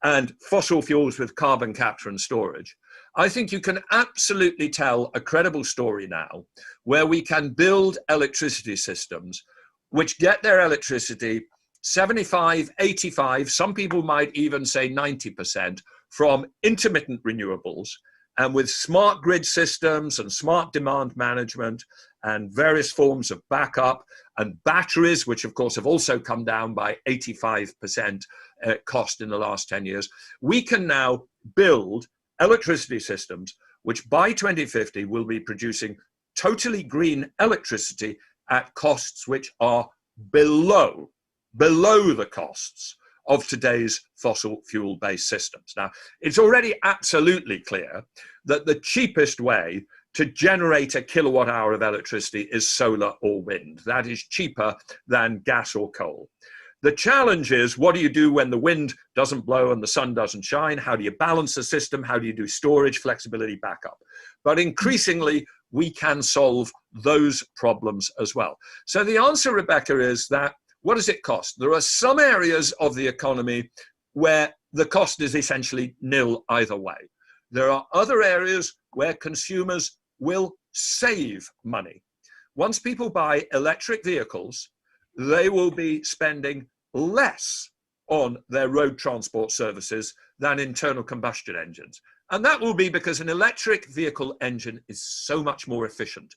and fossil fuels with carbon capture and storage. I think you can absolutely tell a credible story now where we can build electricity systems which get their electricity 75, 85, some people might even say 90% from intermittent renewables, and with smart grid systems and smart demand management and various forms of backup and batteries, which of course have also come down by 85% cost in the last 10 years, we can now build electricity systems which by 2050 will be producing totally green electricity at costs which are below the costs of today's fossil fuel-based systems. Now, it's already absolutely clear that the cheapest way to generate a kilowatt hour of electricity is solar or wind. That is cheaper than gas or coal. The challenge is, what do you do when the wind doesn't blow and the sun doesn't shine? How do you balance the system? How do you do storage, flexibility, backup? But increasingly, we can solve those problems as well. So the answer, Rebecca, is that what does it cost? There are some areas of the economy where the cost is essentially nil either way. There are other areas where consumers will save money. Once people buy electric vehicles, they will be spending less on their road transport services than internal combustion engines. And that will be because an electric vehicle engine is so much more efficient.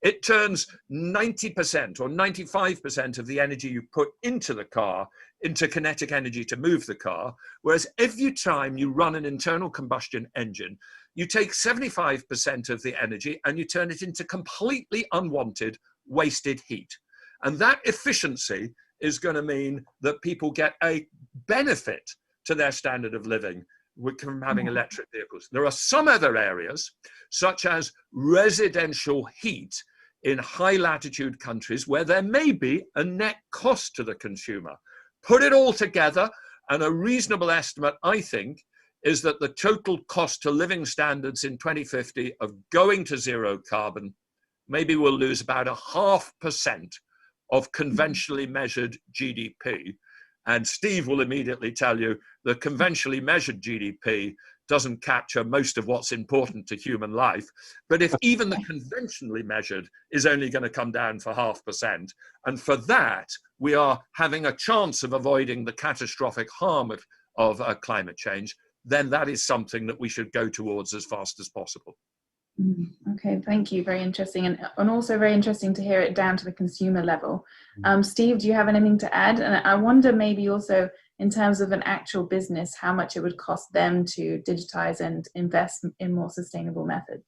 It turns 90% or 95% of the energy you put into the car into kinetic energy to move the car, whereas every time you run an internal combustion engine, you take 75% of the energy and you turn it into completely unwanted, wasted heat. And that efficiency is going to mean that people get a benefit to their standard of living from having electric vehicles. There are some other areas, such as residential heat, in high latitude countries where there may be a net cost to the consumer. Put it all together, and a reasonable estimate, I think, is that the total cost to living standards in 2050 of going to zero carbon, maybe we'll lose about 0.5% of conventionally measured GDP. And Steve will immediately tell you the conventionally measured GDP doesn't capture most of what's important to human life. But if even the conventionally measured is only going to come down for 0.5%, and for that, we are having a chance of avoiding the catastrophic harm of climate change, then that is something that we should go towards as fast as possible. Okay, thank you. Very interesting. And also very interesting to hear it down to the consumer level. Steve, do you have anything to add? And I wonder maybe also in terms of an actual business, how much it would cost them to digitize and invest in more sustainable methods?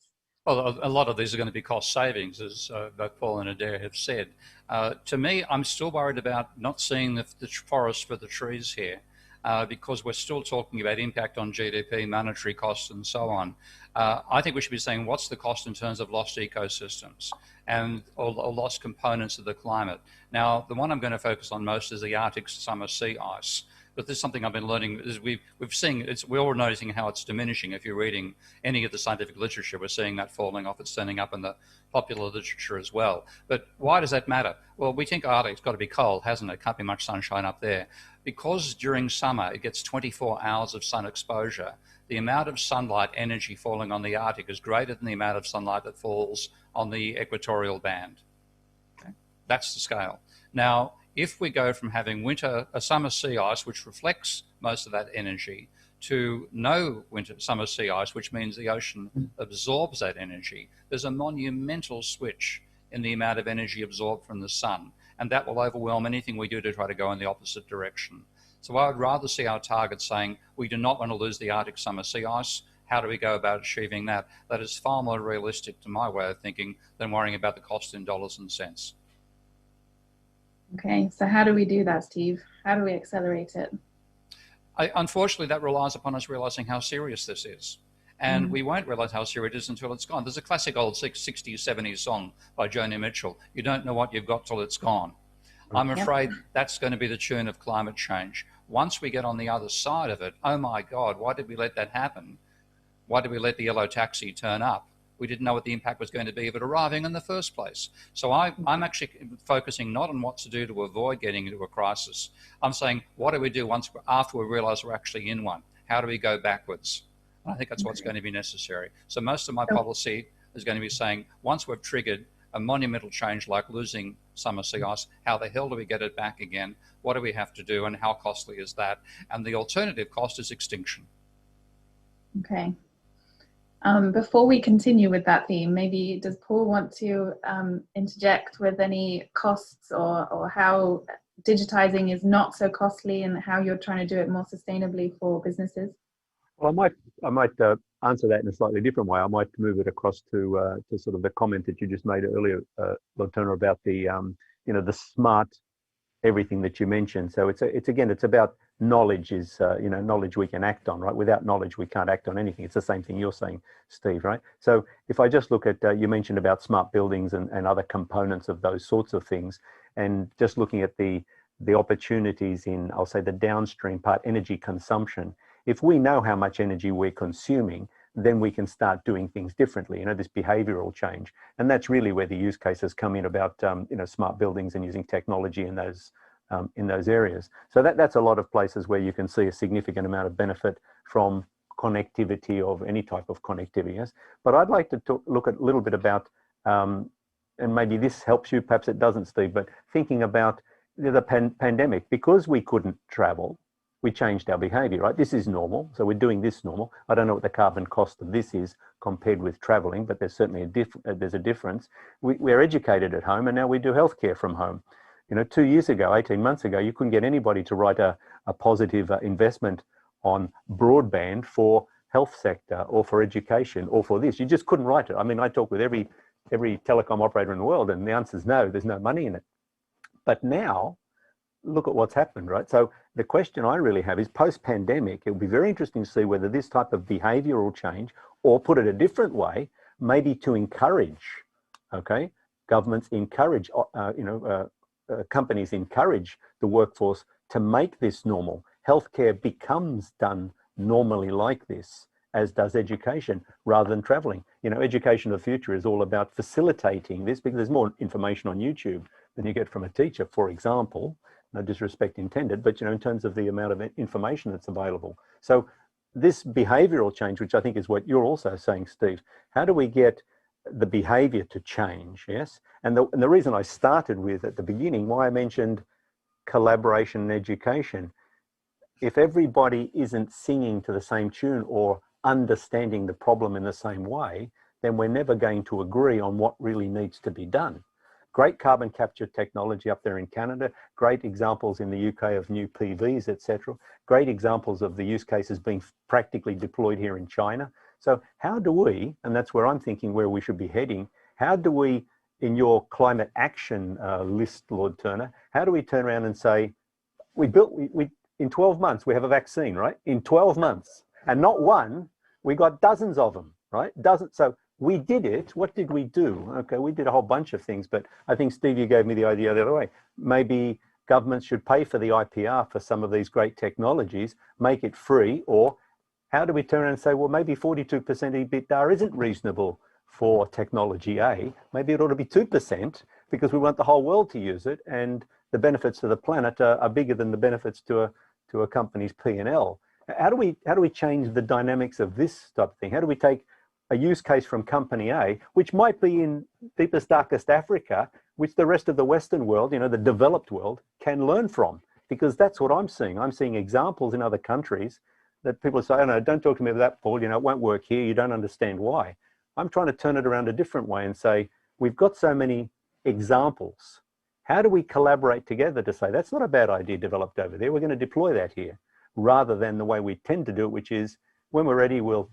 Well, a lot of these are going to be cost savings, as both Paul and Adair have said. To me, I'm still worried about not seeing the forest for the trees here. Because we're still talking about impact on GDP, monetary costs, and so on. I think we should be saying what's the cost in terms of lost ecosystems and or lost components of the climate. Now, the one I'm going to focus on most is the Arctic summer sea ice. But this is something I've been learning. Is we're all noticing how it's diminishing. If you're reading any of the scientific literature, we're seeing that falling off. It's turning up in the popular literature as well. But why does that matter? Well, we think Arctic's got to be cold, hasn't it? Can't be much sunshine up there. Because during summer it gets 24 hours of sun exposure, the amount of sunlight energy falling on the Arctic is greater than the amount of sunlight that falls on the equatorial band. Okay? That's the scale. Now, if we go from having a summer sea ice, which reflects most of that energy, to no summer sea ice, which means the ocean absorbs that energy, there's a monumental switch in the amount of energy absorbed from the sun. And that will overwhelm anything we do to try to go in the opposite direction. So I would rather see our target saying, we do not want to lose the Arctic summer sea ice. How do we go about achieving that? That is far more realistic to my way of thinking than worrying about the cost in dollars and cents. Okay, so how do we do that, Steve? How do we accelerate it? Unfortunately, that relies upon us realizing how serious this is. And we won't realize how serious it is until it's gone. There's a classic old 60s, 70s song by Joni Mitchell. You don't know what you've got till it's gone. I'm afraid that's going to be the tune of climate change. Once we get on the other side of it, oh my God, why did we let that happen? Why did we let the yellow taxi turn up? We didn't know what the impact was going to be of it arriving in the first place. So I'm actually focusing not on what to do to avoid getting into a crisis. I'm saying, what do we do after we realize we're actually in one? How do we go backwards? I think that's what's going to be necessary. So most of my policy is going to be saying, once we've triggered a monumental change like losing summer sea ice, how the hell do we get it back again? What do we have to do and how costly is that? And the alternative cost is extinction. Okay. Before we continue with that theme, maybe does Paul want to interject with any costs or how digitizing is not so costly and how you're trying to do it more sustainably for businesses? Well, I might answer that in a slightly different way. I might move it across to sort of the comment that you just made earlier, Lord Turner, about the the smart everything that you mentioned. So it's about knowledge is knowledge we can act on, right? Without knowledge we can't act on anything. It's the same thing you're saying, Steve, right? So if I just look at you mentioned about smart buildings and other components of those sorts of things, and just looking at the opportunities in, I'll say, the downstream part, energy consumption. If we know how much energy we're consuming, then we can start doing things differently, this behavioral change. And that's really where the use cases come in about, smart buildings and using technology in those areas. So that's a lot of places where you can see a significant amount of benefit from connectivity of any type of connectivity. Yes? But I'd like to look at a little bit about, and maybe this helps you, perhaps it doesn't, Steve, but thinking about the pandemic, because we couldn't travel, we changed our behavior, right? This is normal, so we're doing this normal. I don't know what the carbon cost of this is compared with traveling, but there's certainly there's a difference. We're educated at home, and now we do healthcare from home. 2 years ago, 18 months ago, you couldn't get anybody to write a positive investment on broadband for health sector or for education or for this. You just couldn't write it. I mean, I talk with every telecom operator in the world, and the answer is no, there's no money in it. But now, look at what's happened, right? So the question I really have is post-pandemic, it'll be very interesting to see whether this type of behavioral change, or put it a different way, maybe to encourage, governments encourage, companies encourage the workforce to make this normal. Healthcare becomes done normally like this, as does education, rather than traveling. Education of the future is all about facilitating this, because there's more information on YouTube than you get from a teacher, for example. No disrespect intended, but in terms of the amount of information that's available. So this behavioral change, which I think is what you're also saying, Steve, how do we get the behavior to change? Yes. And the reason I started with at the beginning, why I mentioned collaboration and education, if everybody isn't singing to the same tune or understanding the problem in the same way, then we're never going to agree on what really needs to be done. Great carbon capture technology up there in Canada, great examples in the UK of new PVs, etc. Great examples of the use cases being practically deployed here in China. So how do we, and that's where I'm thinking where we should be heading, how do we, in your climate action list, Lord Turner, how do we turn around and say, we in 12 months, we have a vaccine, right? In 12 months, and not one, we got dozens of them, right? Dozens. So we did it. What did we do? Okay, we did a whole bunch of things, but I think, Steve, you gave me the idea the other way. Maybe governments should pay for the IPR for some of these great technologies, make it free, or how do we turn around and say, well, maybe 42% EBITDA isn't reasonable for technology A. Maybe it ought to be 2% because we want the whole world to use it, and the benefits to the planet are bigger than the benefits to a company's P&L. How do we change the dynamics of this type of thing? How do we take a use case from company A, which might be in deepest, darkest Africa, which the rest of the Western world, the developed world, can learn from? Because that's what I'm seeing. I'm seeing examples in other countries that people say, oh no, don't talk to me about that, Paul, it won't work here, you don't understand why. I'm trying to turn it around a different way and say, we've got so many examples. How do we collaborate together to say, that's not a bad idea developed over there, we're going to deploy that here, rather than the way we tend to do it, which is, when we're ready, we'll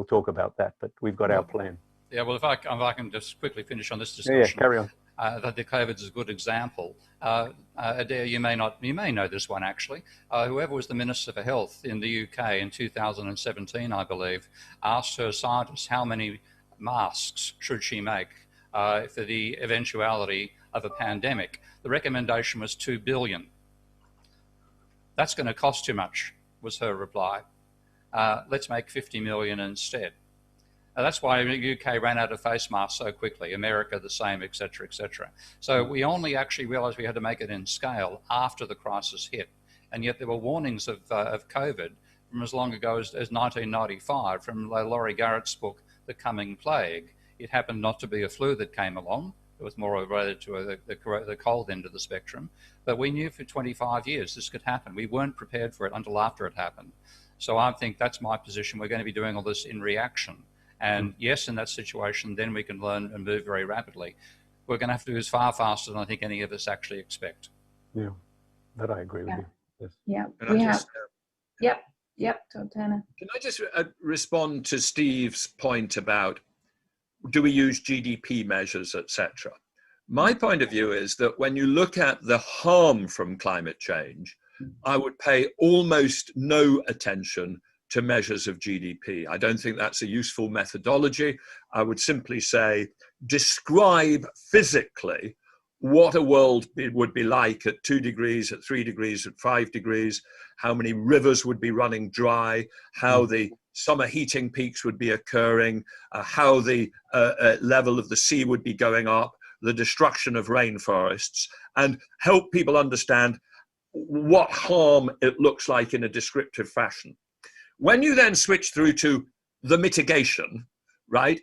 talk about that, but we've got our plan. Yeah, well, if I can just quickly finish on this discussion. Yeah, carry on. That the COVID is a good example. Adair, you may know this one actually. Whoever was the Minister for Health in the UK in 2017, I believe, asked her scientists how many masks should she make for the eventuality of a pandemic. The recommendation was 2 billion. That's going to cost too much, was her reply. Let's make 50 million instead. That's why the UK ran out of face masks so quickly, America the same, et cetera, et cetera. So we only actually realized we had to make it in scale after the crisis hit. And yet there were warnings of COVID from as long ago as 1995, from Laurie Garrett's book, The Coming Plague. It happened not to be a flu that came along. It was more related to the cold end of the spectrum. But we knew for 25 years this could happen. We weren't prepared for it until after it happened. So I think that's my position. We're going to be doing all this in reaction. And yes, in that situation, then we can learn and move very rapidly. We're going to have to do this far faster than I think any of us actually expect. Yeah, that I agree with you. Yes. Yeah, Can we I have. just, Yep, Todd Turner. Can I just respond to Steve's point about, do we use GDP measures, etc.? My point of view is that when you look at the harm from climate change, I would pay almost no attention to measures of GDP. I don't think that's a useful methodology. I would simply say, describe physically what a world would be like at 2 degrees, at 3 degrees, at 5 degrees, how many rivers would be running dry, how the summer heating peaks would be occurring, how the level of the sea would be going up, the destruction of rainforests, and help people understand what harm it looks like in a descriptive fashion. When you then switch through to the mitigation, right,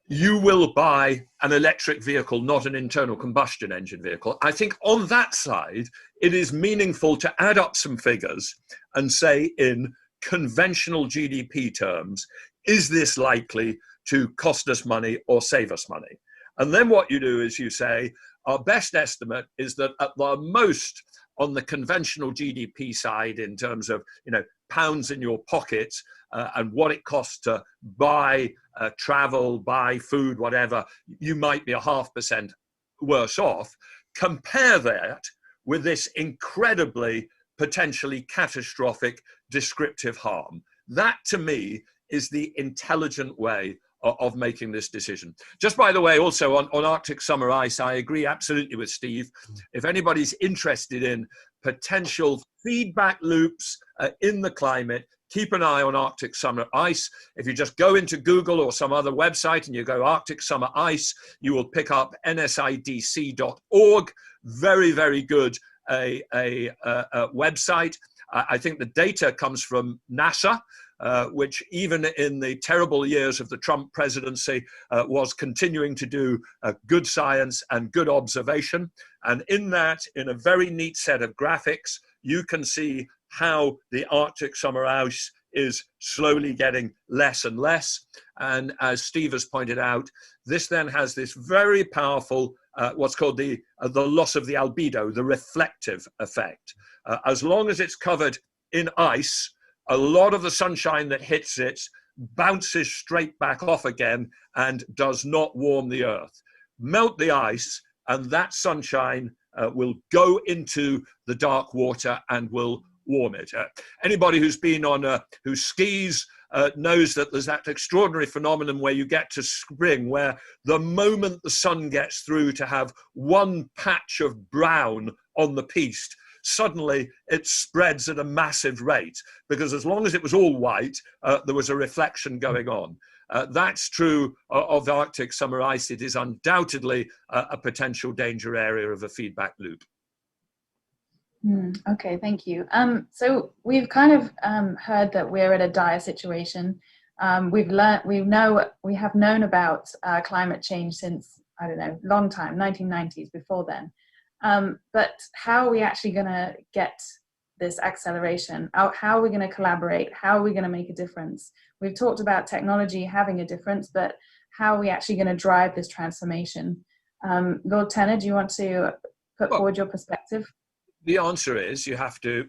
you will buy an electric vehicle, not an internal combustion engine vehicle. I think on that side, it is meaningful to add up some figures and say, in conventional GDP terms, is this likely to cost us money or save us money? And then what you do is you say, our best estimate is that at the most, on the conventional GDP side, in terms of pounds in your pockets and what it costs to buy travel, buy food, whatever, you might be 0.5% worse off. Compare that with this incredibly potentially catastrophic descriptive harm. That to me is the intelligent way of making this decision. Just by the way, also on Arctic summer ice, I agree absolutely with Steve. If anybody's interested in potential feedback loops in the climate, keep an eye on Arctic summer ice. If you just go into Google or some other website and you go Arctic summer ice, you will pick up nsidc.org. Very, very good website. I think the data comes from NASA, which even in the terrible years of the Trump presidency was continuing to do good science and good observation. And in that, in a very neat set of graphics, you can see how the Arctic summer ice is slowly getting less and less. And as Steve has pointed out, this then has this very powerful, what's called the loss of the albedo, the reflective effect. As long as it's covered in ice, a lot of the sunshine that hits it bounces straight back off again and does not warm the earth. Melt the ice, and that sunshine will go into the dark water and will warm it. Anybody who's been on who skis knows that there's that extraordinary phenomenon where you get to spring, where the moment the sun gets through to have one patch of brown on the piste, suddenly it spreads at a massive rate, because as long as it was all white, there was a reflection going on. That's true of the Arctic summer ice. It is undoubtedly a potential danger area of a feedback loop. Okay, thank you. So we've kind of heard that we're at a dire situation. We have known about climate change since, I don't know, long time, 1990s, before then. But how are we actually going to get this acceleration? How are we going to collaborate? How are we going to make a difference? We've talked about technology having a difference, but how are we actually going to drive this transformation? Lord Tenner, do you want to put forward your perspective? The answer is you have to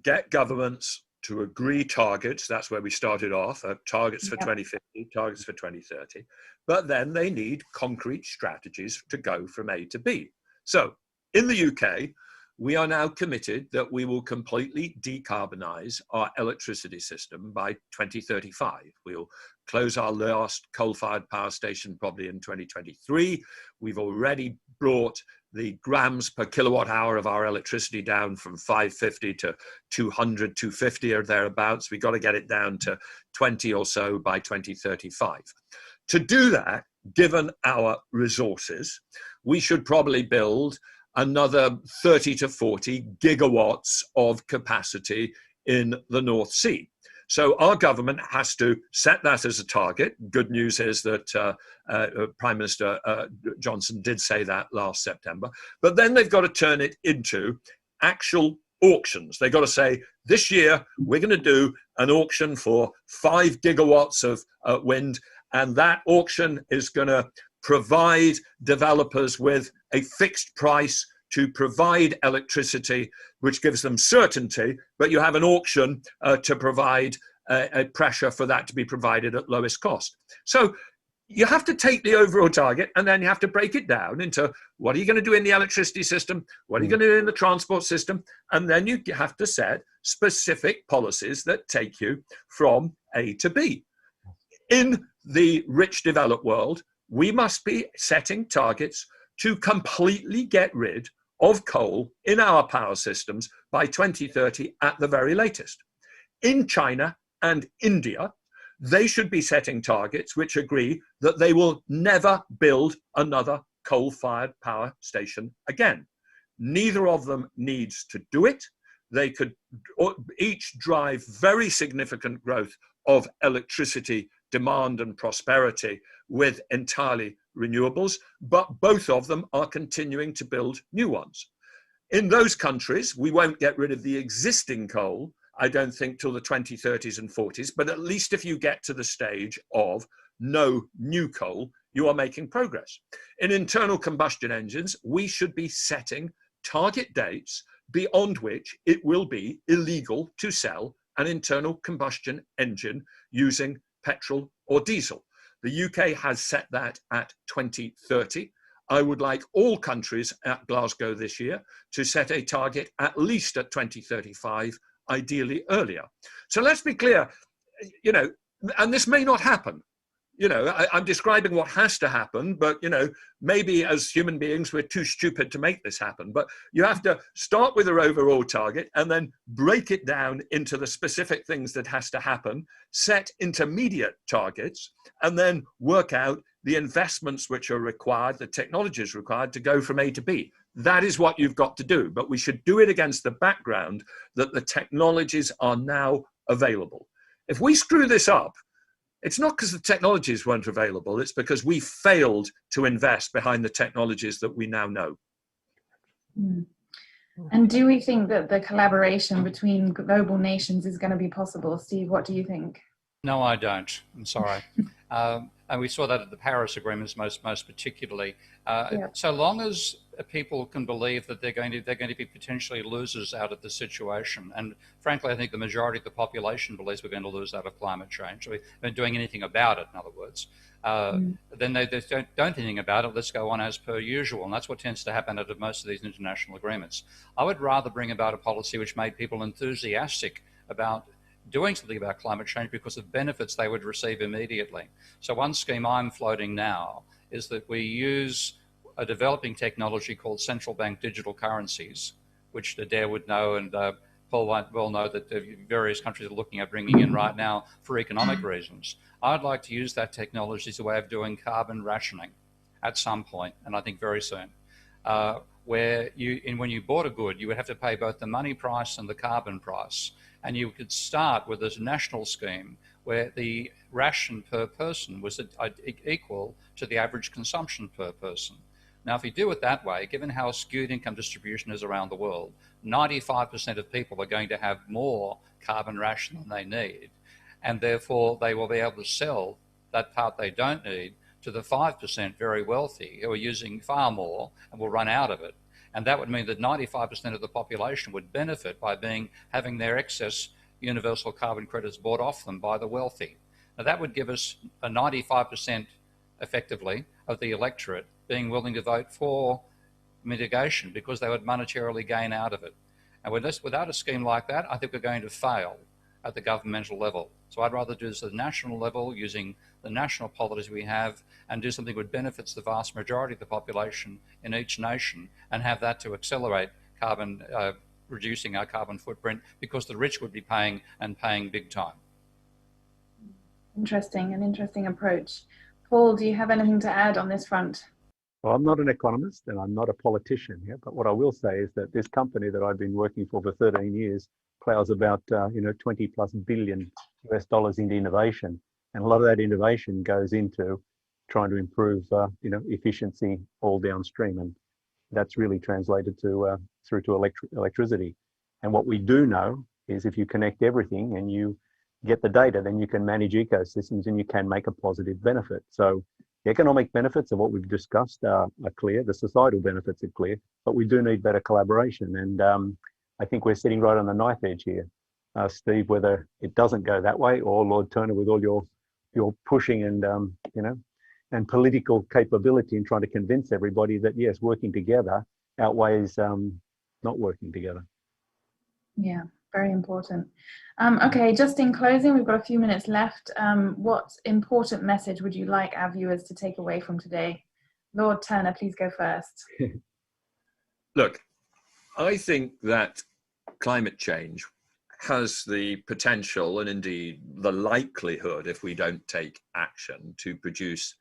get governments to agree targets. That's where we started off, targets for 2050, targets for 2030. But then they need concrete strategies to go from A to B. So in the UK, we are now committed that we will completely decarbonize our electricity system by 2035. We'll close our last coal-fired power station probably in 2023. We've already brought the grams per kilowatt hour of our electricity down from 550 to 200, 250 or thereabouts. We've got to get it down to 20 or so by 2035. To do that, given our resources, we should probably build another 30 to 40 gigawatts of capacity in the North Sea. So our government has to set that as a target. Good news is that Prime Minister Johnson did say that last September. But then they've got to turn it into actual auctions. They've got to say, this year, we're going to do an auction for 5 gigawatts of wind. And that auction is going to provide developers with a fixed price to provide electricity, which gives them certainty, but you have an auction to provide a pressure for that to be provided at lowest cost. So you have to take the overall target and then you have to break it down into what are you going to do in the electricity system, what are you going to do in the transport system, and then you have to set specific policies that take you from A to B. In the rich developed world, we must be setting targets to completely get rid of coal in our power systems by 2030 at the very latest. In China and India, they should be setting targets which agree that they will never build another coal-fired power station again. Neither of them needs to do it. They could each drive very significant growth of electricity demand and prosperity with entirely renewables, but both of them are continuing to build new ones. In those countries, we won't get rid of the existing coal, I don't think, till the 2030s and 40s, but at least if you get to the stage of no new coal, you are making progress. In internal combustion engines, we should be setting target dates beyond which it will be illegal to sell an internal combustion engine using petrol or diesel. The UK has set that at 2030. I would like all countries at Glasgow this year to set a target at least at 2035, ideally earlier. So let's be clear, and this may not happen. I'm describing what has to happen, but, maybe as human beings, we're too stupid to make this happen. But you have to start with an overall target and then break it down into the specific things that has to happen, set intermediate targets, and then work out the investments which are required, the technologies required to go from A to B. That is what you've got to do. But we should do it against the background that the technologies are now available. If we screw this up, it's not because the technologies weren't available, it's because we failed to invest behind the technologies that we now know. And do we think that the collaboration between global nations is going to be possible? Steve, what do you think? No, I don't. I'm sorry. And we saw that at the Paris agreements most particularly. So long as people can believe that they're going to be potentially losers out of the situation, and frankly, I think the majority of the population believes we're going to lose out of climate change. We're not doing anything about it, in other words. Then they don't do anything about it. Let's go on as per usual, and that's what tends to happen out of most of these international agreements. I would rather bring about a policy which made people enthusiastic about doing something about climate change because of benefits they would receive immediately. So one scheme I'm floating now is that we use a developing technology called central bank digital currencies, which Adair would know and Paul might well know that various countries are looking at bringing in right now for economic reasons. I'd like to use that technology as a way of doing carbon rationing at some point, and I think very soon, where when you bought a good, you would have to pay both the money price and the carbon price. And you could start with this national scheme where the ration per person was equal to the average consumption per person. Now, if you do it that way, given how skewed income distribution is around the world, 95% of people are going to have more carbon ration than they need, and therefore they will be able to sell that part they don't need to the 5% very wealthy who are using far more and will run out of it. And that would mean that 95% of the population would benefit by having their excess universal carbon credits bought off them by the wealthy. Now that would give us a 95% effectively of the electorate being willing to vote for mitigation because they would monetarily gain out of it. And without a scheme like that, I think we're going to fail at the governmental level. So I'd rather do this at the national level using the national policies we have and do something that benefits the vast majority of the population in each nation and have that to accelerate carbon, reducing our carbon footprint because the rich would be paying big time. Interesting, an interesting approach. Paul, do you have anything to add on this front? Well, I'm not an economist and I'm not a politician here, but what I will say is that this company that I've been working for 13 years plows about 20 plus billion US dollars into innovation, and a lot of that innovation goes into trying to improve efficiency all downstream, and that's really translated to through to electricity. And what we do know is if you connect everything and you get the data, then you can manage ecosystems and you can make a positive benefit. So the economic benefits of what we've discussed are clear, the societal benefits are clear, but we do need better collaboration. And I think we're sitting right on the knife edge here, Steve, whether it doesn't go that way, or Lord Turner, with all your pushing and and political capability in trying to convince everybody that yes, working together outweighs not working together. Yeah, very important. Okay, just in closing, we've got a few minutes left. What important message would you like our viewers to take away from today? Lord Turner, please go first. Look, I think that climate change has the potential and indeed the likelihood, if we don't take action, to produce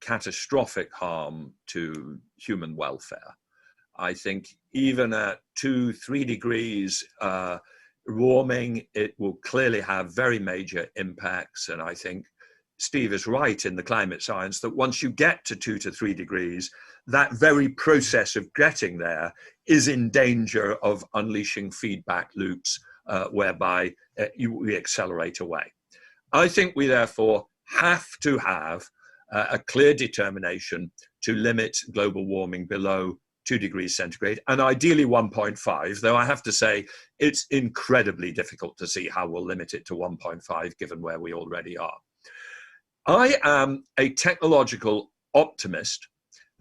catastrophic harm to human welfare. I think even at 2-3 degrees warming, it will clearly have very major impacts. And I think Steve is right in the climate science that once you get to 2 to 3 degrees, that very process of getting there is in danger of unleashing feedback loops whereby we accelerate away. I think we therefore have to have a clear determination to limit global warming below 2 degrees centigrade, and ideally 1.5, though I have to say it's incredibly difficult to see how we'll limit it to 1.5 given where we already are. I am a technological optimist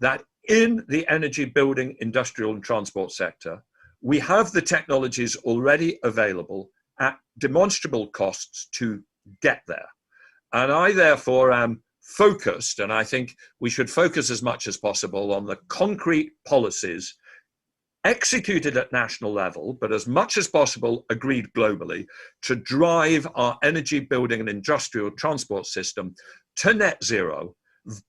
that in the energy, building, industrial and transport sector, we have the technologies already available at demonstrable costs to get there. And I therefore am focused, and I think we should focus as much as possible on the concrete policies executed at national level, but as much as possible agreed globally, to drive our energy building and industrial transport system to net zero,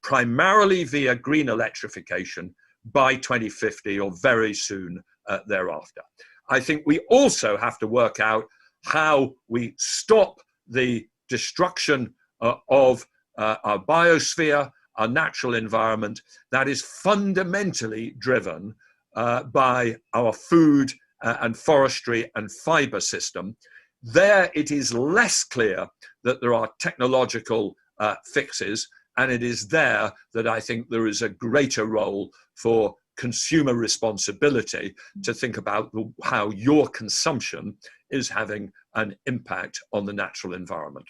primarily via green electrification by 2050 or very soon thereafter. I think we also have to work out how we stop the destruction of our biosphere, our natural environment that is fundamentally driven by our food and forestry and fiber system. There it is less clear that there are technological fixes, and it is there that I think there is a greater role for consumer responsibility to think about how your consumption is having an impact on the natural environment.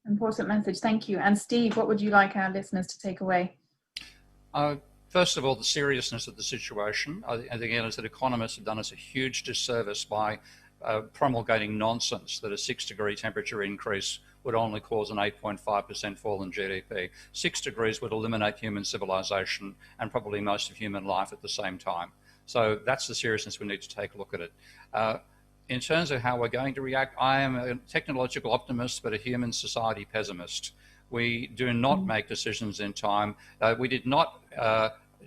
Important message, thank you. And Steve, what would you like our listeners to take away? First of all, the seriousness of the situation. I think, again, as that economists have done us a huge disservice by promulgating nonsense that a 6-degree temperature increase would only cause an 8.5% fall in GDP. 6 degrees would eliminate human civilization and probably most of human life at the same time. So that's the seriousness we need to take a look at it. In terms of how we're going to react, I am a technological optimist, but a human society pessimist. We do not make decisions in time. We did not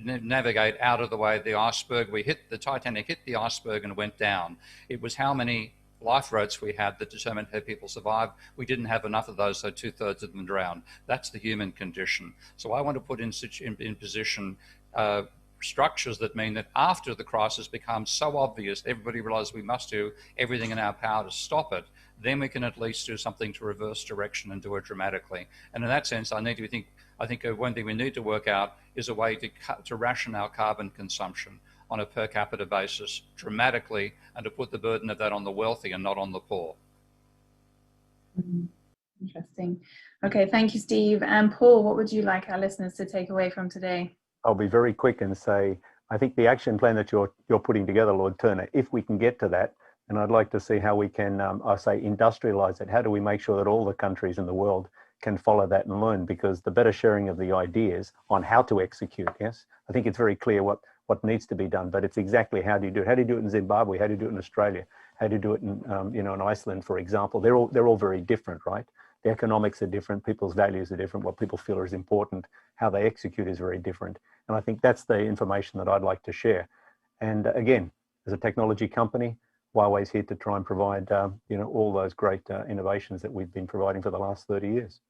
navigate out of the way of the iceberg. The Titanic hit the iceberg and went down. It was how many lifeboats we had that determined how people survived. We didn't have enough of those, so 2/3 of them drowned. That's the human condition. So I want to put in position structures that mean that after the crisis becomes so obvious, everybody realizes we must do everything in our power to stop it, then we can at least do something to reverse direction and do it dramatically. And in that sense, I think one thing we need to work out is a way to ration our carbon consumption on a per capita basis dramatically, and to put the burden of that on the wealthy and not on the poor. Interesting. Okay, thank you, Steve. And Paul, what would you like our listeners to take away from today? I'll be very quick and say, I think the action plan that you're putting together, Lord Turner, if we can get to that, and I'd like to see how we can, industrialize it. How do we make sure that all the countries in the world can follow that and learn? Because the better sharing of the ideas on how to execute, yes, I think it's very clear what needs to be done, but it's exactly how do you do it? How do you do it in Zimbabwe? How do you do it in Australia? How do you do it in, in Iceland, for example? They're all very different, right? The economics are different, people's values are different, what people feel is important, how they execute is very different. And I think that's the information that I'd like to share. And again, as a technology company, Huawei's here to try and provide, all those great innovations that we've been providing for the last 30 years.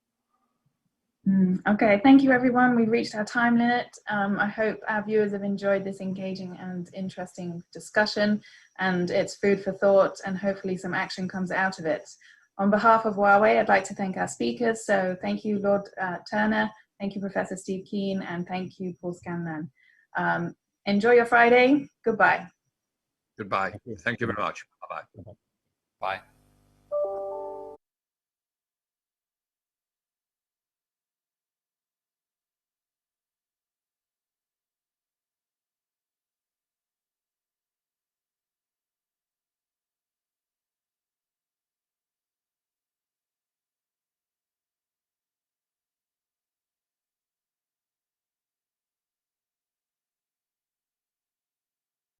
Okay, thank you everyone. We've reached our time limit. I hope our viewers have enjoyed this engaging and interesting discussion, and it's food for thought, and hopefully some action comes out of it. On behalf of Huawei, I'd like to thank our speakers. So thank you, Lord Turner, thank you, Professor Steve Keen, and thank you, Paul Scanlan. Enjoy your Friday. Goodbye. Goodbye. Thank you very much. Bye-bye. Bye.